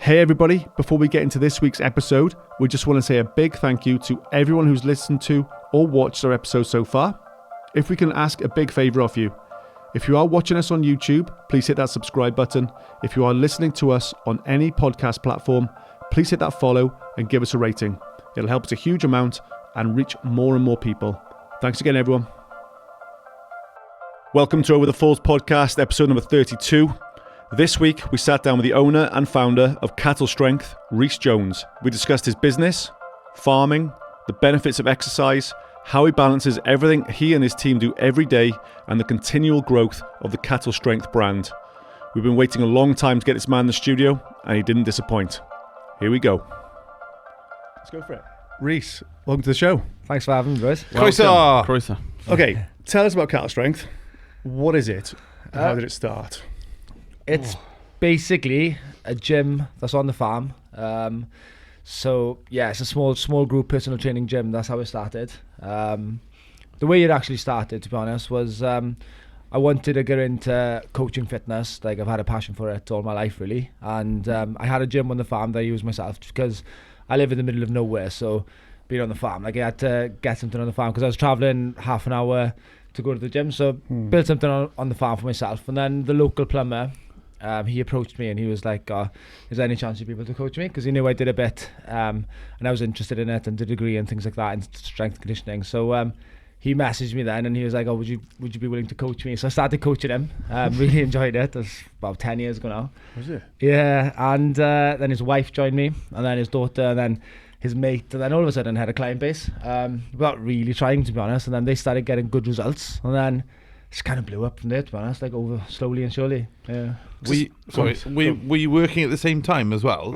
Hey everybody, before we get into this week's episode, we just want to say a big thank you to everyone who's listened to or watched our episode so far. If we can ask a big favour of you, if you are watching us on YouTube, please hit that subscribe button. If you are listening to us on any podcast platform, please hit that follow and give us a rating. It'll help us a huge amount and reach more and more people. Thanks again, everyone. Welcome to Over the Falls podcast, episode number 32. This week, we sat down with the owner and founder of CattleStrength, Rhys Jones. We discussed his business, farming, the benefits of exercise, how he balances everything he and his team do every day, and the continual growth of the CattleStrength brand. We've been waiting a long time to get this man in the studio, and he didn't disappoint. Here we go. Let's go for it. Rhys, welcome to the show. Thanks for having me, boys. Croeso. Okay, tell us about CattleStrength. What is it? And how did it start? It's basically a gym that's on the farm. So yeah, it's a small group personal training gym. That's how it started. The way it actually started, to be honest, was I wanted to get into coaching fitness. Like, I've had a passion for it all my life, really. And I had a gym on the farm that I used myself because I live in the middle of nowhere. So being on the farm, like, I had to get something on the farm because I was traveling half an hour to go to the gym. So built something on the farm for myself. And then the local plumber, he approached me and he was like, is there any chance you'd be able to coach me? Because he knew I did a bit and I was interested in it and did a degree and things like that in strength conditioning. So he messaged me then and he was like, would you be willing to coach me? So I started coaching him. Really enjoyed it. That's about 10 years ago now. Was it? Yeah. And then his wife joined me, and then his daughter, and then his mate, and then all of a sudden I had a client base without really trying, to be honest. And then they started getting good results, and then just kind of blew up from there, to be honest, like over slowly and surely. Yeah. Were you working at the same time as well?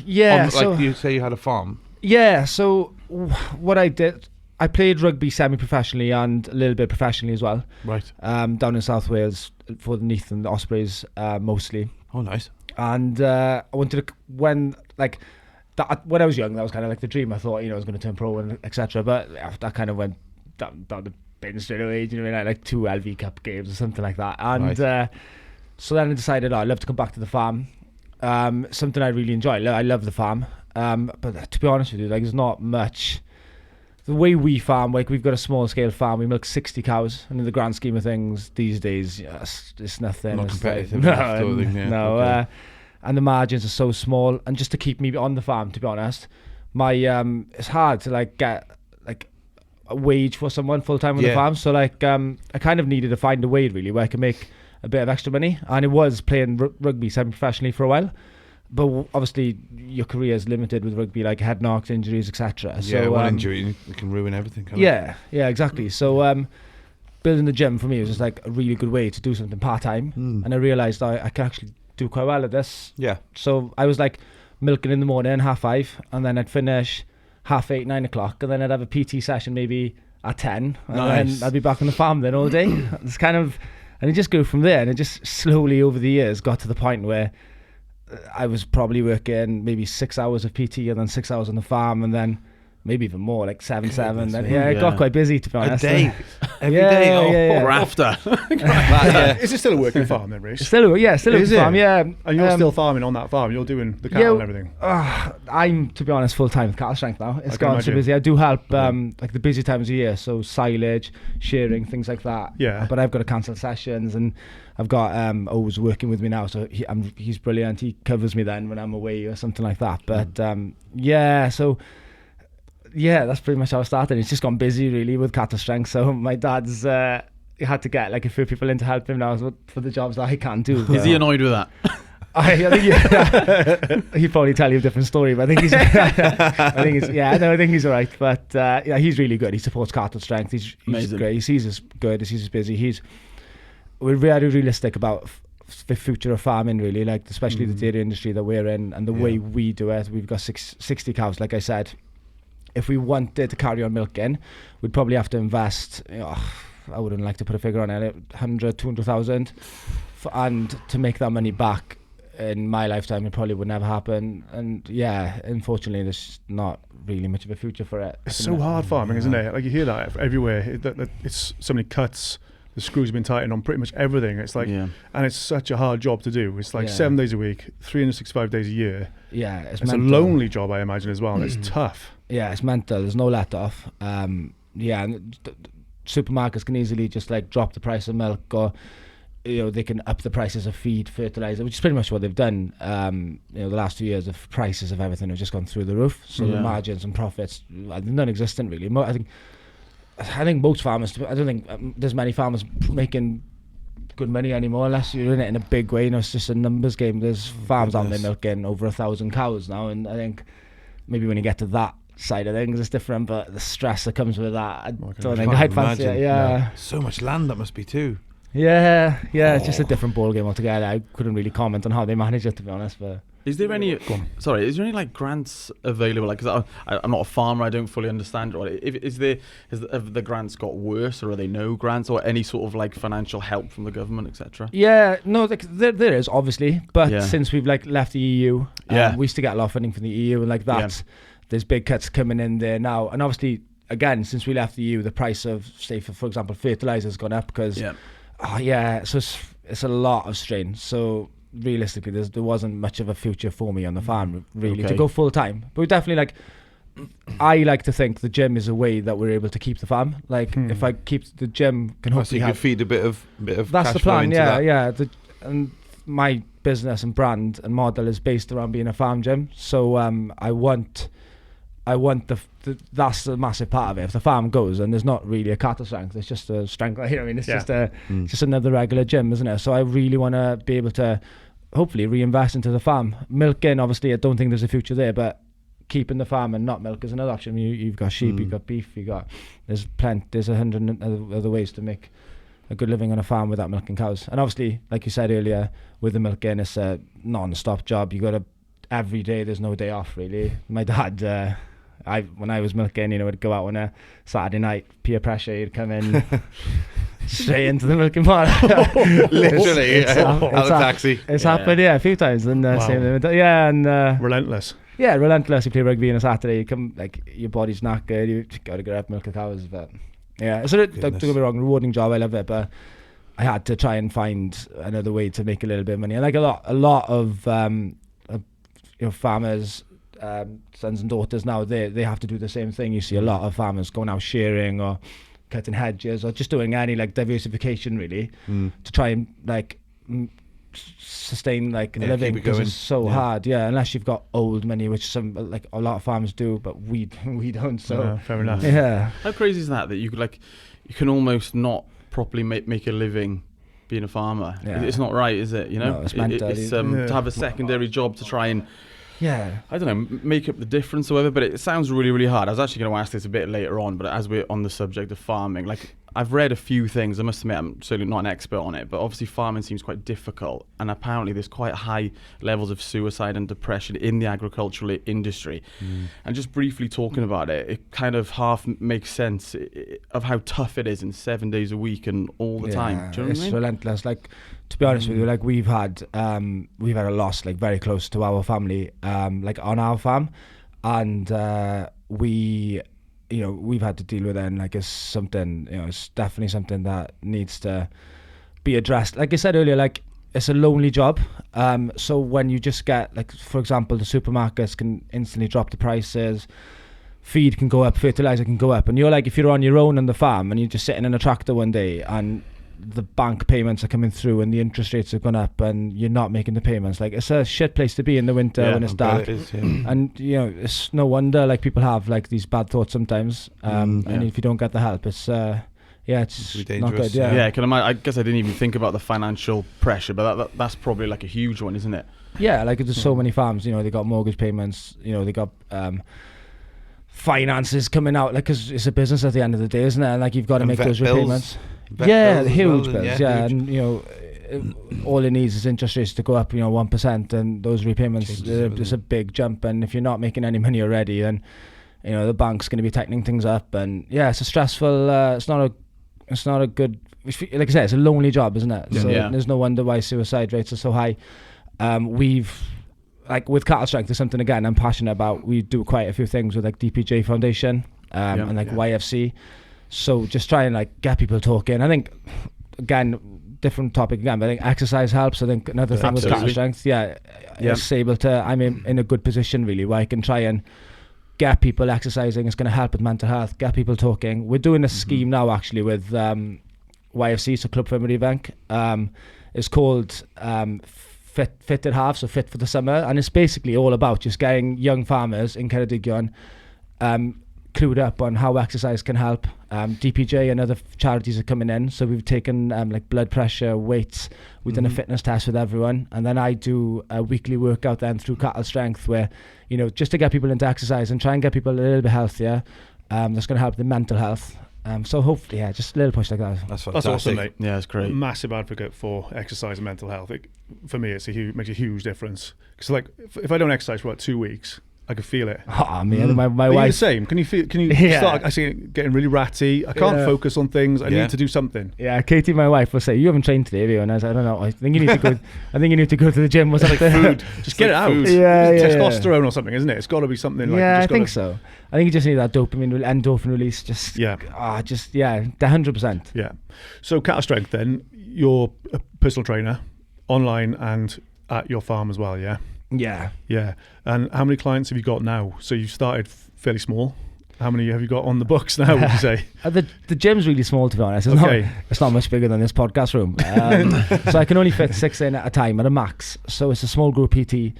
Yeah. Like you say, you had a farm. Yeah. So what I did, I played rugby semi-professionally and a little bit professionally as well. Right. Down in South Wales for the Neath and the Ospreys mostly. Oh, nice. And I wanted to, when I was young, that was kind of like the dream. I thought, I was going to turn pro and etc. But that kind of went down the bin straight away. Do you know what I mean? Like 2 LV Cup games or something like that. And so then I decided I'd love to come back to the farm. Something I really enjoy. I love the farm. But to be honest with you, like, there's not much. The way we farm, like, we've got a small scale farm. We milk 60 cows, and in the grand scheme of things these days, it's nothing. Not it's competitive. Like, no. Okay. And the margins are so small. And just to keep me on the farm, to be honest, it's hard to get a wage for someone full time on the farm. So I kind of needed to find a way really where I could make a bit of extra money. And it was playing rugby semi-professionally for a while. But obviously, your career is limited with rugby, like head knocks, injuries, etc. Yeah, one injury can ruin everything. Yeah, exactly. So building the gym for me was just like a really good way to do something part-time. And I realised I could actually do quite well at this. Yeah. So I was like milking in the morning, 5:30, and then I'd finish 8:30, 9 o'clock, and then I'd have a PT session maybe at 10, and then I'd be back on the farm then all day. It's kind of, and it just grew from there, and it just slowly over the years got to the point where I was probably working maybe 6 hours of PT and then 6 hours on the farm, and then maybe even more, like 7. Then it got quite busy, to be honest. A day, every day, or after. Is it still a working farm then, Rhys? Still a working farm, yeah. And you're still farming on that farm? You're doing the cattle and everything? I'm, to be honest, full time with CattleStrength now. It's gotten so busy. I do help like the busy times of year, so silage, shearing, things like that. Yeah. But I've got to cancel sessions, and I've got O's working with me now, so he's brilliant. He covers me then when I'm away or something like that. But yeah, that's pretty much how it started. It's just gone busy really with CattleStrength. So my dad's had to get like a few people in to help him now for the jobs that I can't do. Is he annoyed with that? I think he'd probably tell you a different story, but I think he's I think he's all right. But he's really good. He supports CattleStrength. He's great. He sees us good. He sees us busy. We're very realistic about the future of farming, really, like especially the dairy industry that we're in and the way we do it. We've got 60 cows, like I said. If we wanted to carry on milking, we'd probably have to invest, I wouldn't like to put a figure on it, 100, 200,000. And to make that money back in my lifetime, it probably would never happen. And yeah, unfortunately, there's not really much of a future for it. It's so hard farming, isn't it? Like, you hear that everywhere. It's so many cuts, the screws have been tightened on pretty much everything. It's like, and it's such a hard job to do. It's like 7 days a week, 365 days a year. Yeah, it's a lonely job, I imagine, as well, and it's tough. Yeah, it's mental. There's no let off. And supermarkets can easily just like drop the price of milk, or they can up the prices of feed, fertilizer, which is pretty much what they've done. The last 2 years, the prices of everything have just gone through the roof. So the margins and profits are non-existent, really. I think most farmers, I don't think there's many farmers making good money anymore unless you're in it in a big way. It's just a numbers game. There's farms out there milking over 1,000 cows now, and I think maybe when you get to that side of things it's different, but the stress that comes with that, I don't think I'd fancy it. No. So much land that must be too. It's just a different ball game altogether. I couldn't really comment on how they manage it, to be honest, but is there any like grants available? Like, cause I'm not a farmer, I don't fully understand. Have the grants got worse, or are there no grants, or any sort of like financial help from the government, etc.? Yeah, no, there is obviously, but since we've like left the EU, we used to get a lot of funding from the EU, and like that, there's big cuts coming in there now, and obviously again since we left the EU, the price of, say for example, fertilizer has gone up because so it's a lot of strain. So realistically, there wasn't much of a future for me on the farm really to go full time. But we definitely I like to think the gym is a way that we're able to keep the farm. Like if I keep the gym, can hopefully so you can feed a bit of that's cash the plan. That. And my business and brand and model is based around being a farm gym. So I want that's a massive part of it. If the farm goes and there's not really a CattleStrength, it's just a strength. It's just another regular gym, isn't it? So I really want to be able to hopefully reinvest into the farm. Milking, obviously, I don't think there's a future there, but keeping the farm and not milk is another option. You've got sheep, you've got beef, there's 100 other ways to make a good living on a farm without milking cows. And obviously, like you said earlier, with the milking, it's a non-stop job. You got to every day. There's no day off really. My dad. When I was milking, would go out on a Saturday night, peer pressure, he'd come in straight into the milking part. Literally, out of taxi. It's happened, a few times. And relentless. Yeah, relentless. You play rugby on a Saturday, you come, like, your body's knackered, you got to get up, milk the cows. But yeah, so don't get me wrong, rewarding job, I love it, but I had to try and find another way to make a little bit of money. And like a lot of farmers, sons and daughters now, they have to do the same thing. You see a lot of farmers going out shearing or cutting hedges or just doing any like diversification really to try and like sustain like a living, because it's so hard. Unless you've got old money, which some like a lot of farmers do, but we don't. So fair enough. How crazy is that you could you can almost not properly make a living being a farmer? It's not right, is it? No, it's mental. It's to have a secondary job to try and I don't know, make up the difference or whatever, but it sounds really, really hard. I was actually going to ask this a bit later on, but as we're on the subject of farming, like I've read a few things. I must admit, I'm certainly not an expert on it, but obviously farming seems quite difficult, and apparently there's quite high levels of suicide and depression in the agricultural industry. And just briefly talking about it, it kind of half makes sense of how tough it is in 7 days a week and all the time. Do you know what I mean? Relentless. Like, to be honest with you, like we've had a loss like very close to our family, like on our farm, and we've had to deal with it, and like it's something, it's definitely something that needs to be addressed. Like I said earlier, like it's a lonely job. So when you just get, like, for example, the supermarkets can instantly drop the prices, feed can go up, fertilizer can go up, and you're like, if you're on your own on the farm and you're just sitting in a tractor one day and the bank payments are coming through and the interest rates have gone up and you're not making the payments, like it's a shit place to be in the winter when it's dark. And it's no wonder like people have like these bad thoughts sometimes, and if you don't get the help, it's it's not good. I guess I didn't even think about the financial pressure, but that's probably like a huge one, isn't it? Like there's so many farms, they got mortgage payments, they got finances coming out, like, because it's a business at the end of the day, isn't it? And like you've got to make those repayments. Huge bills. And all it needs is interest rates to go up 1%, and those repayments, there's a big jump. And if you're not making any money already, then the bank's going to be tightening things up. And it's a stressful, it's not a good, like I said, it's a lonely job, isn't it? So there's no wonder why suicide rates are so high. We've, like with CattleStrength, there's something again I'm passionate about. We do quite a few things with like DPJ Foundation and YFC. So just try and like get people talking. I think again, different topic again, but I think exercise helps. I think another thing with CattleStrength, it's able to, I'm in a good position really where I can try and get people exercising. It's going to help with mental health, get people talking. We're doing a scheme now actually with YFC, so Club Fermery Bank. It's called Fit at Half, so Fit for the Summer, and it's basically all about just getting young farmers in Ceredigion clued up on how exercise can help. DPJ and other charities are coming in, so we've taken like blood pressure, weights, we've done a fitness test with everyone, and then I do a weekly workout then through CattleStrength where, you know, just to get people into exercise and try and get people a little bit healthier. That's going to help the mental health. So hopefully, just a little push like that. That's awesome, mate. Yeah, it's great. Massive advocate for exercise and mental health. For me, makes a huge difference. Because like, if I don't exercise for about 2 weeks, I could feel it. Oh man, my wife. You're the same. Can you start? I see it getting really ratty. I can't focus on things. I need to do something. Yeah, Katie, my wife, will say, "You haven't trained today, have you?" And I was like, "I don't know. I think you need to go. I think you need to go to the gym or something." Food. Just get it out. Testosterone or something, isn't it? It's got to be something like. Yeah, I think so. I think you just need that endorphin release. Just 100%. Yeah. So CattleStrength, then you're a personal trainer, online and at your farm as well. Yeah. Yeah. And how many clients have you got now? So you started fairly small. How many have you got on the books now, would you say? The gym's really small, to be honest. It's not much bigger than this podcast room. So I can only fit 6 in at a time at a max. So it's a small group PT.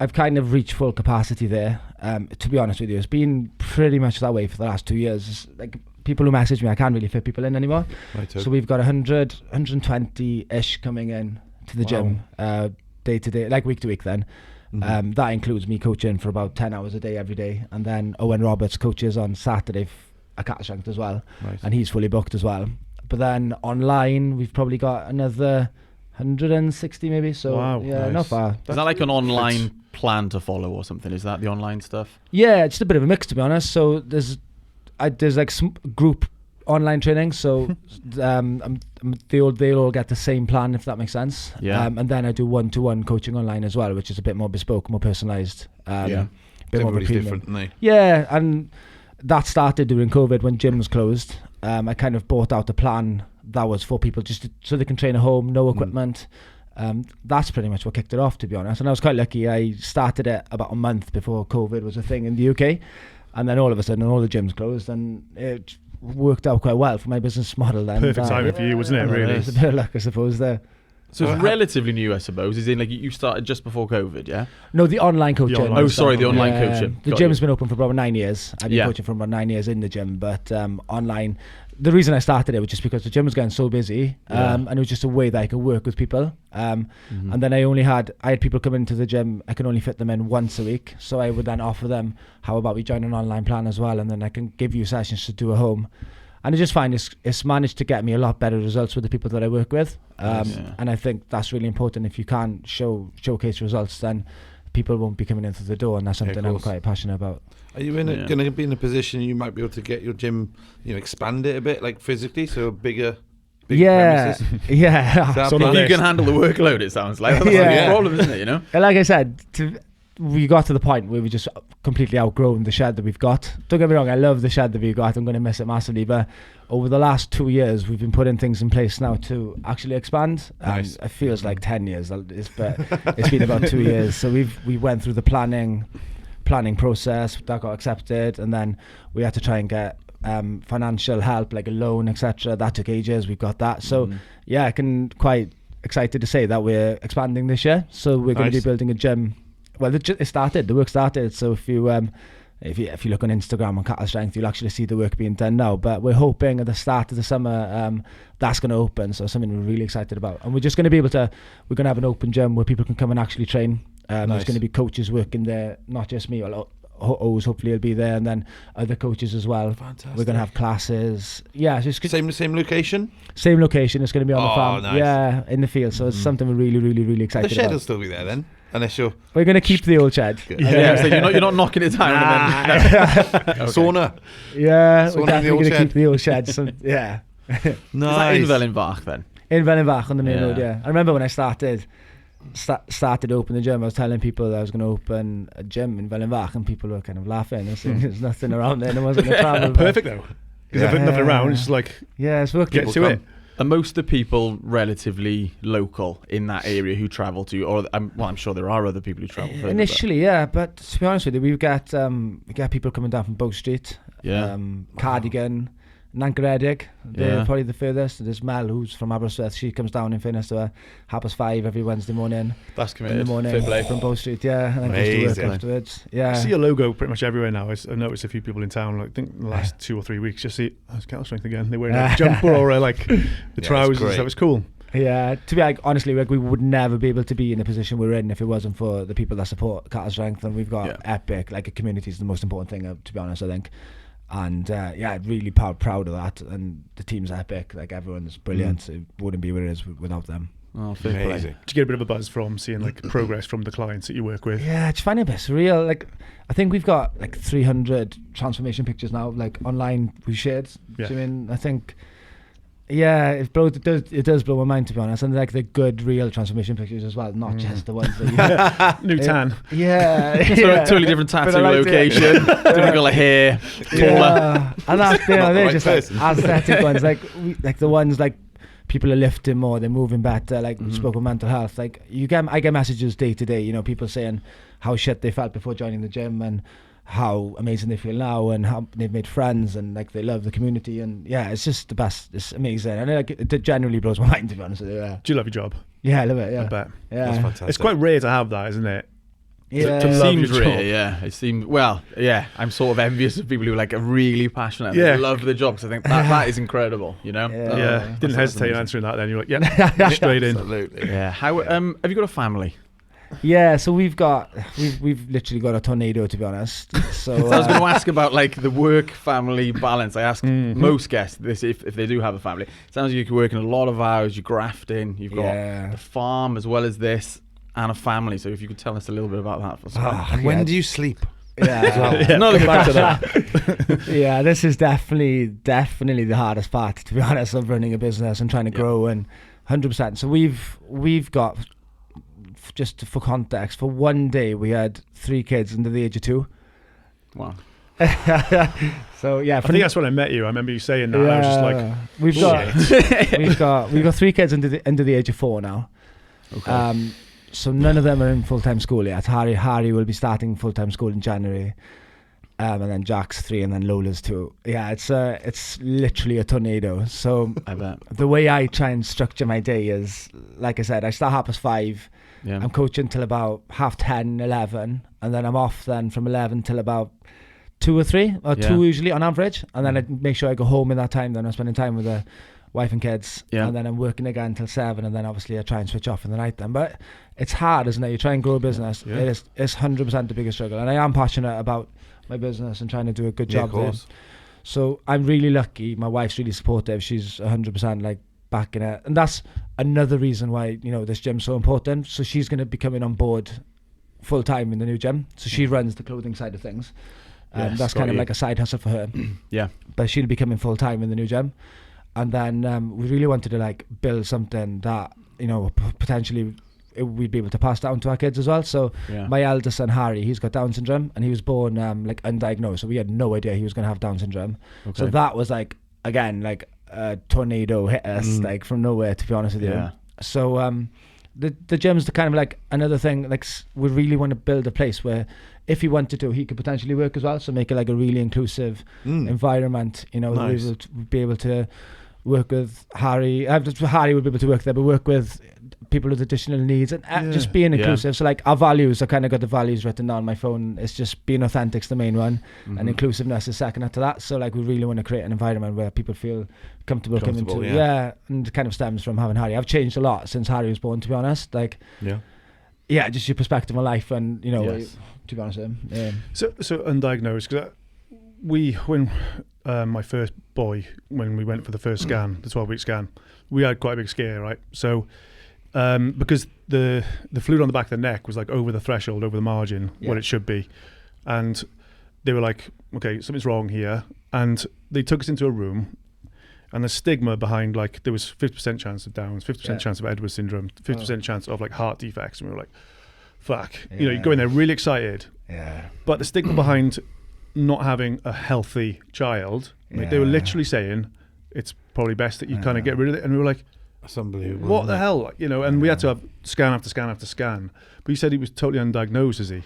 I've kind of reached full capacity there. To be honest with you, it's been pretty much that way for the last 2 years. It's like people who message me, I can't really fit people in anymore. So we've got 100, 120-ish coming in to the gym day to day, like week to week then. That includes me coaching for about 10 hours a day every day, and then Owen Roberts coaches on Saturday at CattleStrength as well, and he's fully booked as well. But then online we've probably got another 160 maybe, so not far. Is that like an online plan to follow or something? Is that the online stuff? Yeah, it's just a bit of a mix, to be honest. So there's like group online training, so they'll all get the same plan, if that makes sense. And then I do one-to-one coaching online as well, which is a bit more bespoke, more personalised. Everybody's different, isn't they? Yeah, and that started during COVID when gyms closed. I kind of bought out a plan that was for people so they can train at home, no equipment. That's pretty much what kicked it off, to be honest. And I was quite lucky. I started it about a month before COVID was a thing in the UK, and then all of a sudden all the gyms closed, and it worked out quite well for my business model then. Perfect timing for you, wasn't it, really? It's a bit of luck, I suppose, there. So it's relatively new, I suppose. Is in like you started just before COVID, yeah? No, the online coaching. The online coaching. The gym's been open for about 9 years. I've been coaching for about 9 years in the gym, but online. The reason I started it was just because the gym was getting so busy, and it was just a way that I could work with people. And then I had people come into the gym. I can only fit them in once a week, so I would then offer them, how about we join an online plan as well, and then I can give you sessions to do at home. And I just find it's managed to get me a lot better results with the people that I work with. And I think that's really important. If you can't showcase results, then people won't be coming in through the door, and that's something I'm quite passionate about. Are you going to be in a position you might be able to get your gym, expand it a bit, like physically, so bigger premises? So if you can handle the workload, it sounds like that's the problem, isn't it? Like I said, we got to the point where we just completely outgrown the shed that we've got. Don't get me wrong, I love the shed that we've got. I'm going to miss it massively, but over the last 2 years, we've been putting things in place now to actually expand. Nice. It feels like 10 years, but it's been about 2 years. So we went through the planning process that got accepted, and then we had to try and get financial help, like a loan, etc. That took ages. We've got that. So I can quite excited to say that we're expanding this year. So we're going to be building a gym. Well, the work started. So if you look on Instagram on CattleStrength, you'll actually see the work being done now. But we're hoping at the start of the summer that's going to open. So something we're really excited about. And we're just going to be we're going to have an open gym where people can come and actually train. There's going to be coaches working there, not just me. O's hopefully will be there, and then other coaches as well. Fantastic. We're going to have classes. Yeah, so it's same location. Same location. It's going to be on the farm. Nice. Yeah, in the field. So it's something we're really, really, really excited about. The shed will still be there then, unless you're. We're going to keep the old shed. So you're not knocking it down. Okay. Sauna. Yeah, sauna we're definitely going to keep the old shed. So, yeah. Nice. Is that in Wellenbach then? In Wellenbach on the main road. Yeah, I remember when I started to open the gym, I was telling people that I was going to open a gym in Wellenbach, and people were kind of laughing and saying there's nothing around there, no one's going to travel. Perfect though, because there's nothing around. It's like it's working. Get to it. Are most of the people relatively local in that area who travel to, or I'm sure there are other people who travel further. Initially, yeah, but to be honest with you, we get people coming down from Bow Street, Cardigan, Nancaredig. They're probably the furthest. There's Mel, who's from Aberystwyth. She comes down in fairness to her, 5:30 every Wednesday morning. That's committed. In the morning from Bow Street, and then goes to work afterwards. Yeah, I see your logo pretty much everywhere now. I've noticed a few people in town. Like, I think in the last 2 or 3 weeks, just see it's CattleStrength again. They're wearing a jumper or like the trousers and stuff. It's cool. Yeah, to be honestly, we would never be able to be in the position we're in if it wasn't for the people that support CattleStrength, and we've got epic. Like, a community is the most important thing, to be honest, I think. And really proud of that. And the team's epic. Like, everyone's brilliant. It wouldn't be where it is without them. Oh, amazing. Do you get a bit of a buzz from seeing like progress from the clients that you work with? Yeah, it's funny, a bit surreal. Like, I think we've got like 300 transformation pictures now, like online we shared. Yeah. So, I mean, I think, it does blow my mind, to be honest. And like the good real transformation pictures as well, not just the ones that you new tan. Totally different tattoo location, different colour hair, taller. And that's, they're just like aesthetic ones, like the ones like people are lifting more, they're moving better, like spoke of mental health. Like, I get messages day to day, people saying how shit they felt before joining the gym and how amazing they feel now, and how they've made friends, and like they love the community, and it's just the best. It's amazing, and it generally blows my mind, to be honest with you. Yeah. Do you love your job? Yeah, I love it. Yeah, I bet. Yeah, that's fantastic. It's quite rare to have that, isn't it? Yeah, to love seems your rare. job. Yeah, it seems. Well, I'm sort of envious of people who are really passionate. Yeah, love the job. Because I think that is incredible. Didn't hesitate answering that. Then you're like, straight in. Absolutely. Yeah. How have you got a family? Yeah, so we've literally got a tornado, to be honest. So I was going to ask about like the work-family balance. I ask most guests this if they do have a family. It sounds like you're working a lot of hours, you're grafting, you've got the farm as well as this, and a family. So if you could tell us a little bit about that. For and when do you sleep? Not back to that. This is definitely the hardest part, to be honest, of running a business and trying to grow, and 100%. So we've got, just for context, for one day we had 3 kids under the age of 2. Wow. So I think that's when I met you. I remember you saying that. I was just like, we've got 3 kids under the age of 4 now. Okay. So none of them are in full-time school yet. Harry will be starting full-time school in January, and then Jack's 3, and then Lola's 2. Yeah, it's literally a tornado. So I bet. The way I try and structure my day is, like I said, I start 5:30. Yeah. I'm coaching till about 10:30, 11, and then I'm off then from 11 till about 2 or 3, or 2 usually on average, and then I make sure I go home in that time. Then I'm spending time with the wife and kids, and then I'm working again till 7, and then obviously I try and switch off in the night then. But it's hard, isn't it? You try and grow a business. Yeah. It's 100% the biggest struggle, and I am passionate about my business and trying to do a good job there. So I'm really lucky. My wife's really supportive. She's 100% like backing it, and that's another reason why this gym's so important. So she's going to be coming on board full time in the new gym. So she runs the clothing side of things. That's kind of like a side hustle for her. Yeah, but she'll be coming full time in the new gym, and then we really wanted to like build something that potentially we'd be able to pass down to our kids as well. So my eldest son Harry, he's got Down syndrome, and he was born like undiagnosed, so we had no idea he was going to have Down syndrome. So that was like, again, like a tornado hit us like from nowhere, to be honest with you. So the gym's kind of like another thing. Like, we really want to build a place where if he wanted to, he could potentially work as well. So make it like a really inclusive environment. Nice. We will be able to work with Harry. Harry would be able to work there, but work with people with additional needs, and just being inclusive. So like our values, I kind of got the values written down on my phone. It's just being authentic's the main one, and inclusiveness is second after that. So like we really want to create an environment where people feel comfortable coming to. And it kind of stems from having Harry. I've changed a lot since Harry was born, to be honest. Like just your perspective on life, and to be honest with him. So undiagnosed, because when my first boy, when we went for the first scan, the 12-week scan, we had quite a big scare, right? So because the fluid on the back of the neck was like over the threshold, over the margin, what it should be, and they were like, okay, something's wrong here, and they took us into a room, and the stigma behind, like, there was 50% chance of Downs, 50% chance of Edwards syndrome, 50% chance of like heart defects, and we were like, fuck, you go in there really excited, but the stigma behind not having a healthy child, they were literally saying it's probably best that you kind of get rid of it. And we were like, that's unbelievable. what the hell? Like, you know, and we had to have scan after scan after scan. But you said he was totally undiagnosed, is he?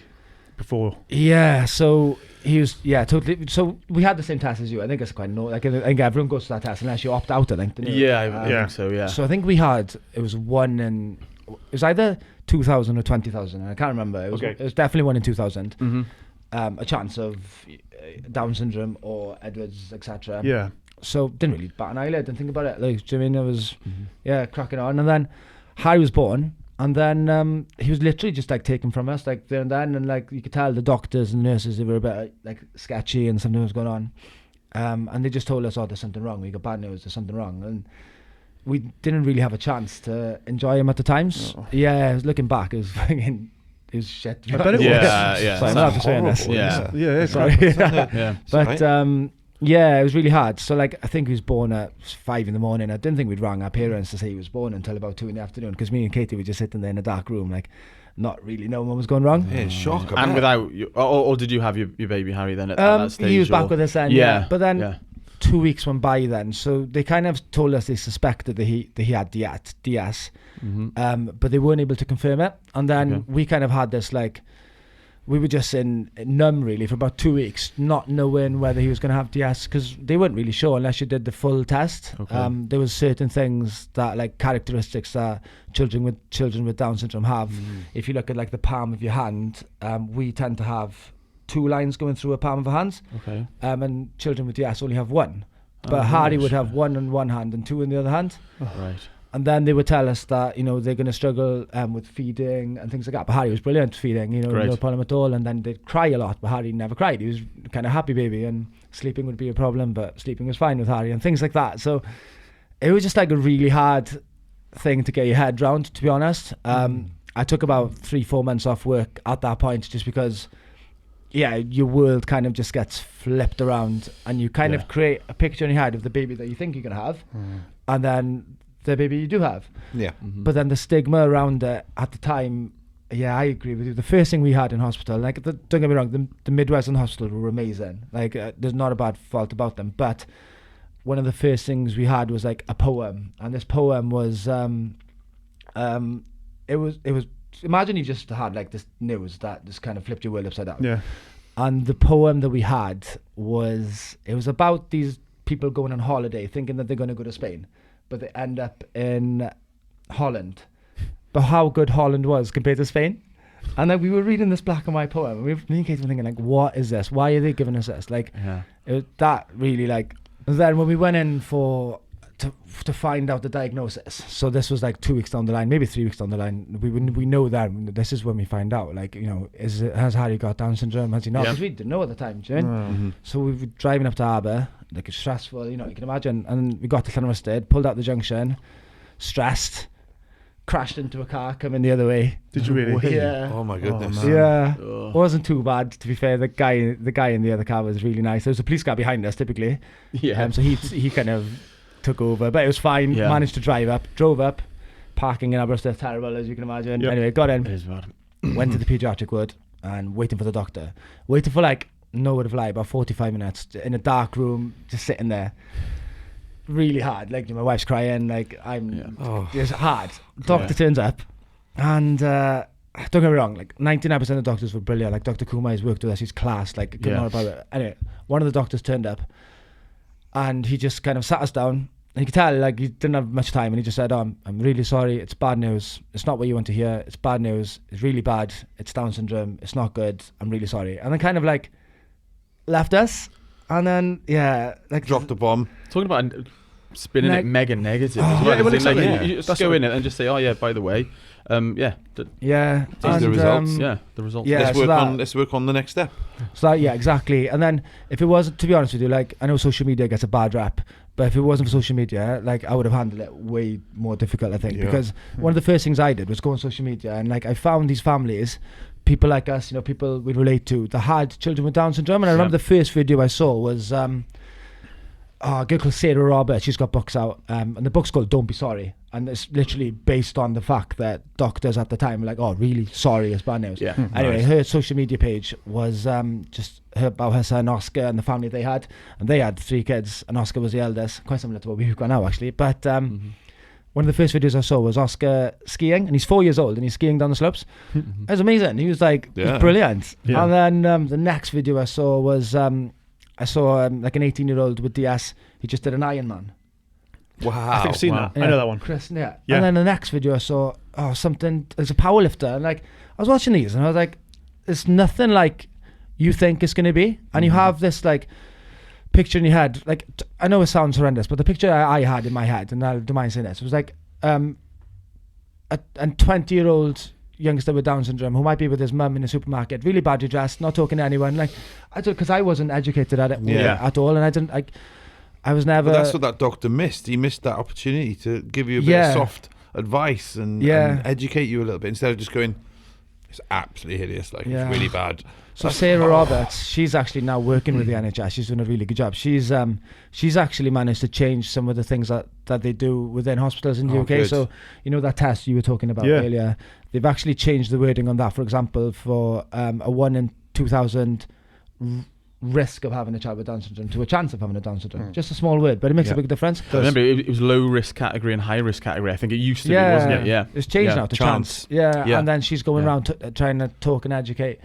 Before. Yeah, so he was, totally. So we had the same test as you. I think it's quite I think everyone goes to that test unless you opt out, I think. Don't you? Yeah, I think so, yeah. So I think it was either 2000 or 20,000. I can't remember. It was definitely one in 2000. Mm-hmm. A chance of Down syndrome or Edwards, etc. Yeah. So didn't really bat an eyelid, didn't think about it. Like, do you know what I mean? It was, cracking on. And then Harry was born. And then he was literally just like taken from us like there and then, and like you could tell the doctors and nurses, they were a bit like sketchy and something was going on, and they just told us, there's something wrong, we got bad news, there's something wrong, and we didn't really have a chance to enjoy him at the times. I was looking back, it was shit. I bet it was. Yeah. Sorry, I'm not saying this. Yeah. Sorry. Yeah. But it was really hard. So like, I think he was born at 5 a.m. I didn't think we'd rang our parents to say he was born until about 2 p.m, because me and Katie were just sitting there in a dark room, like not really knowing what was going wrong. Yeah, shock. And without you, or did you have your baby Harry then at that stage? He was back with us then. Yeah. But then 2 weeks went by then, so they kind of told us they suspected that he had DS, but they weren't able to confirm it. And then we kind of had this like, we were just in numb really for about 2 weeks, not knowing whether he was going to have DS, because they weren't really sure unless you did the full test. There was certain things that like characteristics that children with Down syndrome have. If you look at like the palm of your hand, we tend to have 2 lines going through a palm of a hand. And children with DS only have 1. But Harry would have 1 in one hand and 2 in the other hand. Right. And then they would tell us that, they're going to struggle with feeding and things like that. But Harry was brilliant feeding, no problem at all. And then they'd cry a lot, but Harry never cried. He was kind of happy baby, and sleeping would be a problem, but sleeping was fine with Harry and things like that. So it was just like a really hard thing to get your head round, to be honest. I took about 3-4 months off work at that point, just because, your world kind of just gets flipped around, and you kind of create a picture in your head of the baby that you think you're going to have. And then the baby you do have. But then the stigma around it at the time, I agree with you. The first thing we had in hospital, like, don't get me wrong, the midwives in the hospital were amazing. Like, there's not a bad fault about them. But one of the first things we had was like a poem, and this poem was, it was. Imagine you just had like this news that just kind of flipped your world upside down. Yeah. And the poem that we had was about these people going on holiday, thinking that they're going to go to Spain, but they end up in Holland. But how good Holland was compared to Spain. And then we were reading this black and white poem, and me and Kate were thinking, like, what is this? Why are they giving us this? Like, that really, like... Then when we went in to find out the diagnosis, so this was like 2 weeks down the line, maybe 3 weeks down the line, we know that this is when we find out, like, has Harry got Down syndrome, has he not? Because we didn't know at the time, do you know? So we were driving up to Harbour, like, it's stressful, you can imagine, and we got to Llanrwstyd, pulled out the junction, stressed, crashed into a car coming the other way. Did you really? Yeah. Oh my goodness. It wasn't too bad, to be fair. The guy in the other car was really nice. There was a police car behind us typically. So he kind of took over, but it was fine. Managed to drove up, parking in Aberystwyth, terrible as you can imagine. Anyway, got in, It is bad. went to the paediatric ward and waiting for the doctor, waiting for, like, no word of lie, about 45 minutes in a dark room, just sitting there. Really hard. Like, my wife's crying, like, it's hard. Doctor turns up, and don't get me wrong, like, 99% of the doctors were brilliant. Like, Dr. Kumar has worked with us, he's class, like, couldn't know about it. Anyway, one of the doctors turned up, and he just kind of sat us down, and you could tell, like, he didn't have much time, and he just said, I'm really sorry, it's bad news, it's not what you want to hear, it's bad news, it's really bad, it's Down syndrome, it's not good, I'm really sorry. And then kind of, like, left us, and then, like... Dropped the bomb. Talking about spinning it mega negative as well. Well, exactly. Like, you just go in it and just say, by the way, These are the results. The results. Yeah, Let's work on the next step. So that, exactly. And then if it wasn't, to be honest with you, like, I know social media gets a bad rap, but if it wasn't for social media, like, I would have handled it way more difficult, I think, because one of the first things I did was go on social media, and, like, I found these families, people like us, people we relate to, that had children with Down syndrome. And I remember the first video I saw was a girl called Sarah Roberts. She's got books out, and the book's called Don't Be Sorry, and it's literally based on the fact that doctors at the time were like, oh, really sorry, it's bad news. Yeah. Anyway, her social media page was just about her son Oscar and the family they had, and they had 3 kids, and Oscar was the eldest, quite similar to what we've got now actually. But one of the first videos I saw was Oscar skiing, and he's 4 years old and he's skiing down the slopes. It was amazing. He was like, it was brilliant. Yeah. And then the next video I saw was I saw like an 18-year-old with DS. He just did an Ironman. Wow. I think I've seen that. Yeah. I know that one. Chris, yeah. Yeah. And then the next video I saw, there's a powerlifter. And like, I was watching these and I was like, it's nothing like you think it's going to be. And you have this like picture in your head. Like, I know it sounds horrendous, but the picture I had in my head, and I don't mind saying this, was like a 20-year-old youngster with Down syndrome who might be with his mum in a supermarket, really badly dressed, not talking to anyone. Like, I don't, because I wasn't educated at it at all, and I was never. But that's what that doctor missed. He missed that opportunity to give you a bit of soft advice and educate you a little bit instead of just going, it's absolutely hideous, like it's really bad. So Sarah Roberts, she's actually now working with the NHS. She's doing a really good job. She's actually managed to change some of the things that they do within hospitals in the UK. Good. So, you know, that test you were talking about earlier, they've actually changed the wording on that. For example, for a 1 in 2,000 risk of having a child with Down syndrome to a chance of having a Down syndrome. Just a small word, but it makes a big difference. I remember it was low risk category and high risk category. I think it used to be, wasn't it? Yeah. It's changed now to chance. Yeah. And then she's going around trying to talk and educate,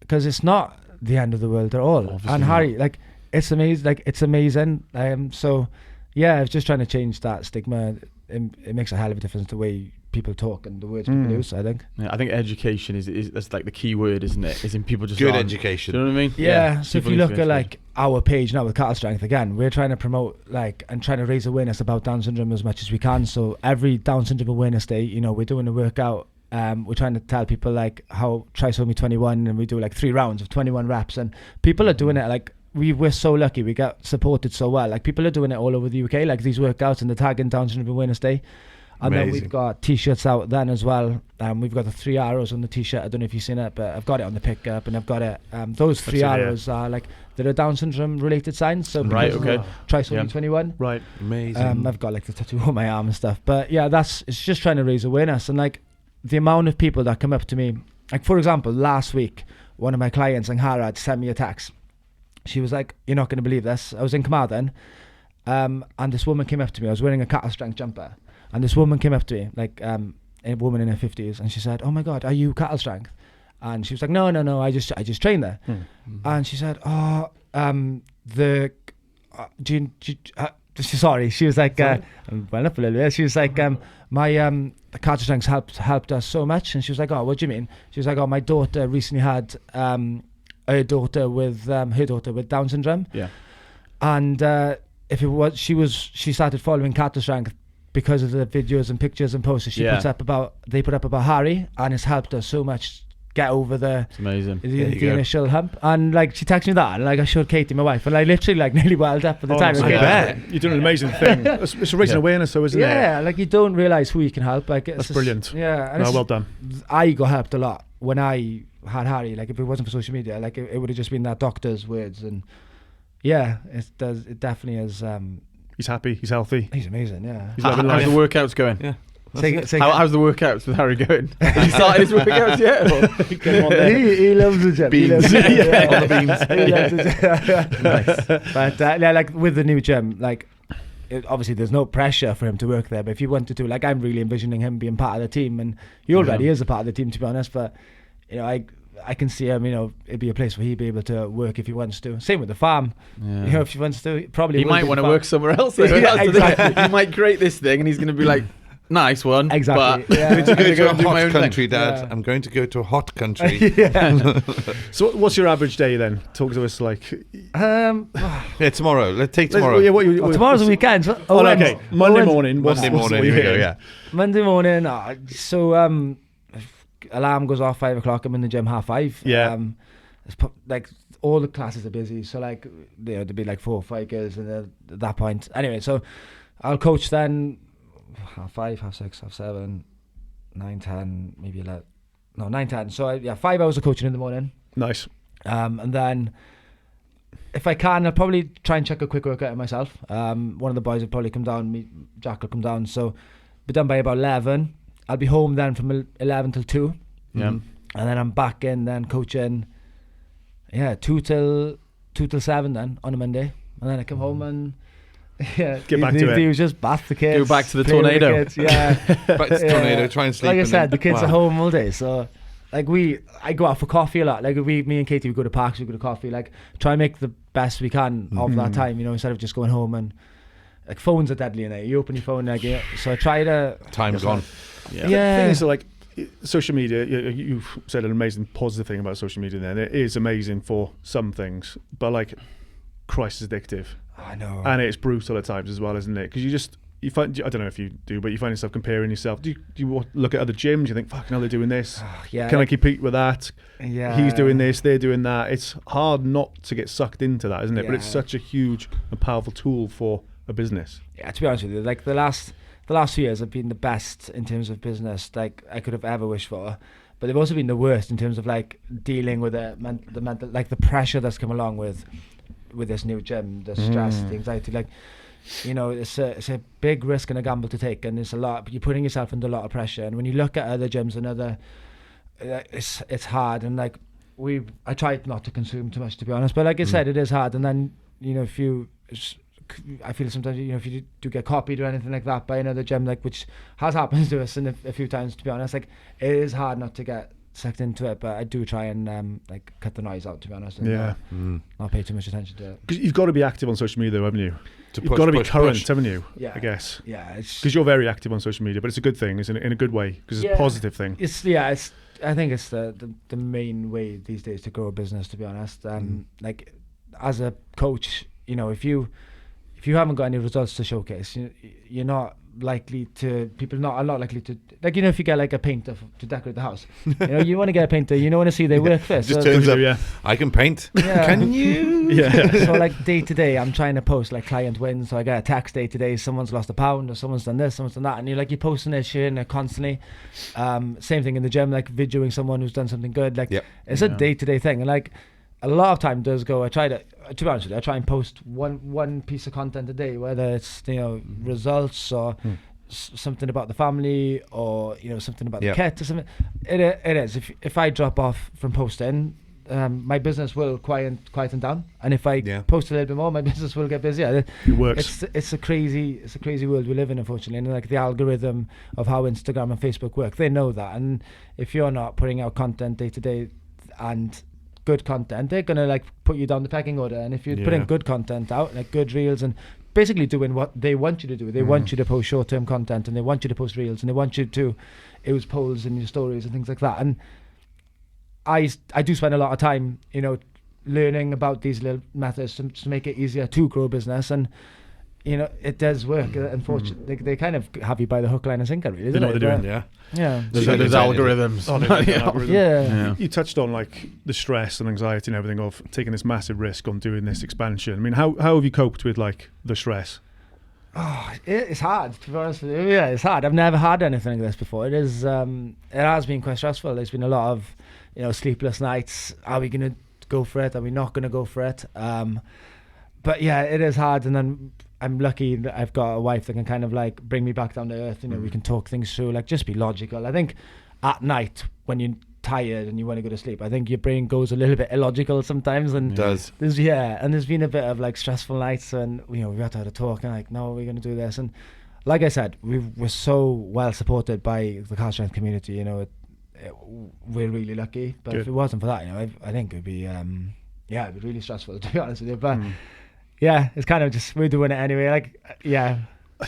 because it's not the end of the world at all. Obviously and Harry, like, it's amazing. Like, it's amazing. So, yeah, I was just trying to change that stigma. It makes a hell of a difference the way people talk and the words people use, I think. Yeah, I think education is that's like the key word, isn't it? Is in people just good education. Do you know what I mean? Yeah. So if you look at like our page now with CattleStrength, again, we're trying to promote and trying to raise awareness about Down syndrome as much as we can. So every Down syndrome awareness day, you know, we're doing a workout. We're trying to tell people like how trisomy 21, and we do like 3 rounds of 21 reps, and people are doing it. Like, we're so lucky, we get supported so well. Like, people are doing it all over the UK, like these workouts, and the tagging Down syndrome awareness day. And then we've got t-shirts out then as well. We've got the 3 arrows on the t-shirt. I don't know if you've seen it, but I've got it on the pickup, and I've got it. Those 3 arrows are like, they're a Down syndrome related signs. So trisomy 21. Right. Amazing. I've got like the tattoo on my arm and stuff. But yeah, it's just trying to raise awareness. And like, the amount of people that come up to me, like, for example, last week, one of my clients, Angharad, sent me a text. She was like, you're not going to believe this. I was in Carmarthen, and this woman came up to me. I was wearing a CattleStrength jumper, and this woman came up to me, like a woman in her 50s, and she said, oh my God, are you CattleStrength? And she was like, no, I just train there. And she said, sorry, she was like, I'm well up a little bit. She was like, my the CattleStrength helped us so much. And she was like, oh, what do you mean? She was like, oh, my daughter recently had her daughter with Down syndrome. Yeah. And she started following CattleStrength because of the videos and pictures and posts they put up about Harry, and it's helped us so much get over the initial hump. And like, she texted me that, and like, I showed Katie, my wife, and I literally like nearly welled up at the time. I bet you're doing an amazing thing. It's raising awareness, though, isn't it? Yeah, like, you don't realise who you can help. Like, that's brilliant. Yeah, and well done. I got helped a lot when I had Harry. Like, if it wasn't for social media, like, it would have just been that doctor's words. And yeah, it definitely is. He's happy. He's healthy. He's amazing. Yeah. How's the workouts going? Yeah. How's the workouts with Harry going? Has he started his workouts yet? He loves the gym. Beans. On the beans. Nice. But like, with the new gym, like, obviously there's no pressure for him to work there. But if you wanted to, like, I'm really envisioning him being part of the team, and he already is a part of the team, to be honest. But you know, I can see him, you know, it'd be a place where he'd be able to work if he wants to. Same with the farm. Yeah. You know, if he wants to, he might want to work somewhere else. Exactly. He might create this thing, and he's going to be like, nice one. Exactly. But I'm going to go to a hot country, Dad. Yeah. I'm going to go to a hot country. So what's your average day then? Talk to us, like... tomorrow. Let's take tomorrow. Tomorrow's the weekend. Okay. Monday morning. Monday morning. Here we go, yeah. Monday morning. Alarm goes off 5 o'clock. I'm in the gym 5:30. Yeah. Like, all the classes are busy. So, like, there'd be like 4 or 5 girls at that point. Anyway, so I'll coach then 5:30, 6:30, 7:30, 9:00, 10:00, maybe 11. No, 9:00, 10:00. So 5 hours of coaching in the morning. Nice. And then if I can, I'll probably try and check a quick workout myself. One of the boys will probably come down. Jack will come down. So be done by about 11. I'll be home then from 11 till 2. Yeah. And then I'm back in then coaching. Yeah, 2 till 7 then on a Monday. And then I come home and get back to it. He was just bath the kids. Go back to the tornado. The yeah. Back to the tornado, try and sleep. Like I said, the kids are home all day. So like I go out for coffee a lot. Like me and Katie, we go to parks, we go to coffee. Like try and make the best we can of that time, instead of just going home and like phones are deadly in it. You open your phone like so I try to time's gone. The thing is, like, social media, you've said an amazing positive thing about social media there. It is amazing for some things, but like, Christ, is addictive. I know. And it's brutal at times as well, isn't it? Because you find, I don't know if you do, but you find yourself comparing yourself. Do you look at other gyms? You think, fucking hell, they're doing this. Can I compete with that? Yeah. He's doing this, they're doing that. It's hard not to get sucked into that, isn't it? But it's such a huge and powerful tool for a business. Yeah, to be honest with you, like the last few years have been the best in terms of business like I could have ever wished for. But they've also been the worst in terms of like dealing with the mental, like the pressure that's come along with this new gym, the stress, the anxiety, like, it's a big risk and a gamble to take, and it's a lot. You're putting yourself under a lot of pressure. And when you look at other gyms and it's hard. And like I tried not to consume too much, to be honest. But like I said, it is hard. And then I feel sometimes if you do get copied or anything like that by another gym, like which has happened to us a few times, to be honest, like it is hard not to get sucked into it, but I do try and like cut the noise out, to be honest, and not pay too much attention to it. Because you've got to be active on social media, though, haven't you? You've got to be current, haven't you? Yeah, I guess. Yeah, because you're very active on social media, but it's a good thing, isn't it? In a good way, because it's a positive thing. I think it's the main way these days to grow a business, to be honest. Like as a coach, if you haven't got any results to showcase, you're not likely to. People are not likely to. Like if you get like a painter to decorate the house, you want to get a painter. You want to see their work first. Just turns up. I can paint. Yeah. Can you? Yeah. So like day to day, I'm trying to post like client wins. So I get a text day to day. Someone's lost £1, or someone's done this, someone's done that, and you're posting this, sharing it constantly. Same thing in the gym, like videoing someone who's done something good. Like it's a day to day thing, and like. A lot of time does go. I try to be honest with you, I try and post one piece of content a day, whether it's results or something about the family or something about the kit or something. It is. If I drop off from posting, my business will quieten down, and if I post a little bit more, my business will get busier. It works. It's a crazy world we live in, unfortunately, and like the algorithm of how Instagram and Facebook work, they know that, and if you're not putting out content day to day and good content, they're gonna like put you down the pecking order. And if you put in good content out, like good reels, and basically doing what they want you to do, they want you to post short-term content, and they want you to post reels, and they want you to use polls in your stories and things like that. And I do spend a lot of time learning about these little methods to make it easier to grow a business. And it does work. Unfortunately, they kind of have you by the hook, line, and sinker. Really, they know what they're doing. Yeah. There's algorithms. You touched on like the stress and anxiety and everything of taking this massive risk on doing this expansion. I mean, how have you coped with like the stress? Oh, it's hard, to be honest with you. Yeah, it's hard. I've never had anything like this before. It has been quite stressful. There's been a lot of sleepless nights. Are we going to go for it? Are we not going to go for it? But yeah, it is hard. And then I'm lucky that I've got a wife that can kind of like bring me back down to earth. We can talk things through, like just be logical. I think at night when you're tired and you want to go to sleep, I think your brain goes a little bit illogical sometimes. And it does. There's been a bit of like stressful nights, and we've had to have a talk and like, no, we're going to do this. And like I said, we're so well supported by the CattleStrength community. We're really lucky. But if it wasn't for that, I think it'd be it'd be really stressful, to be honest with you. But yeah, it's kind of just, we're doing it anyway. Like,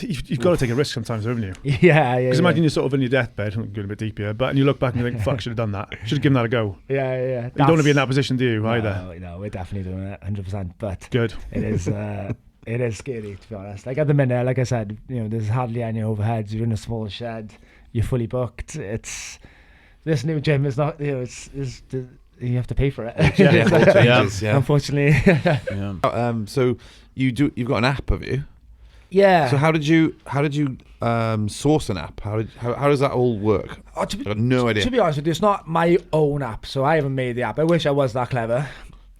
You've got to take a risk sometimes, haven't you? Yeah. Because imagine you're sort of in your deathbed, I'm going a bit deep here, but and you look back and you think, fuck, should have done that. Should have given that a go. Yeah. You don't want to be in that position, do you, either? No, we're definitely doing it, 100%. But good. It is it is scary, to be honest. Like at the minute, like I said, there's hardly any overheads. You're in a small shed. You're fully booked. This new gym is not, you have to pay for it. Unfortunately. So you've got an app, have you? Yeah. So how did you source an app? How does that all work? I've got no idea. To be honest with you, it's not my own app, so I haven't made the app. I wish I was that clever.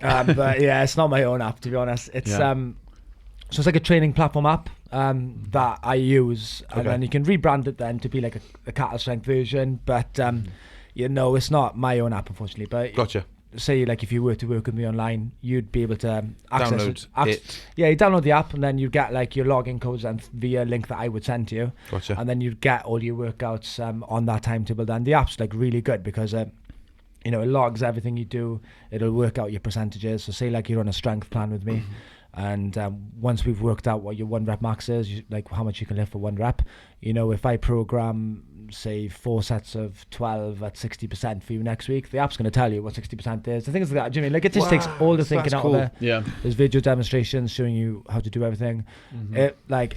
But yeah, it's not my own app, to be honest. It's so it's like a training platform app that I use, and then you can rebrand it then to be like a CattleStrength version. But it's not my own app, unfortunately. But Gotcha. Say like if you were to work with me online, you'd be able to access download it. Yeah, you download the app, and then you get like your login codes and via a link that I would send to you. Gotcha. And then you get all your workouts on that timetable. Then the app's like really good because it logs everything you do. It'll work out your percentages. So say like you're on a strength plan with me, and once we've worked out what your 1 rep max is, like how much you can lift for 1 rep, if I program say 4 sets of 12 at 60% for you next week, the app's going to tell you what 60% is. The things like that, Jimmy, like it just takes all the thinking out of it. Yeah. There's video demonstrations showing you how to do everything. It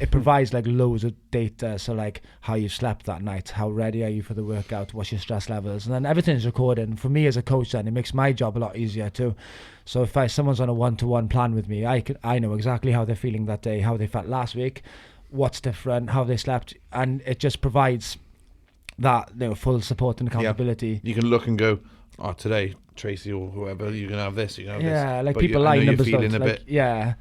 provides like loads of data, so like how you slept that night, how ready are you for the workout, what's your stress levels, and then everything's recorded. And for me as a coach, then it makes my job a lot easier too. So if someone's on a 1-to-1 plan with me, I know exactly how they're feeling that day, how they felt last week, what's different, how they slept, and it just provides that full support and accountability. You can look and go, today Tracy or whoever, you can have this, you can have this. Yeah, like people line numbers feeling don't, a like, bit. Yeah,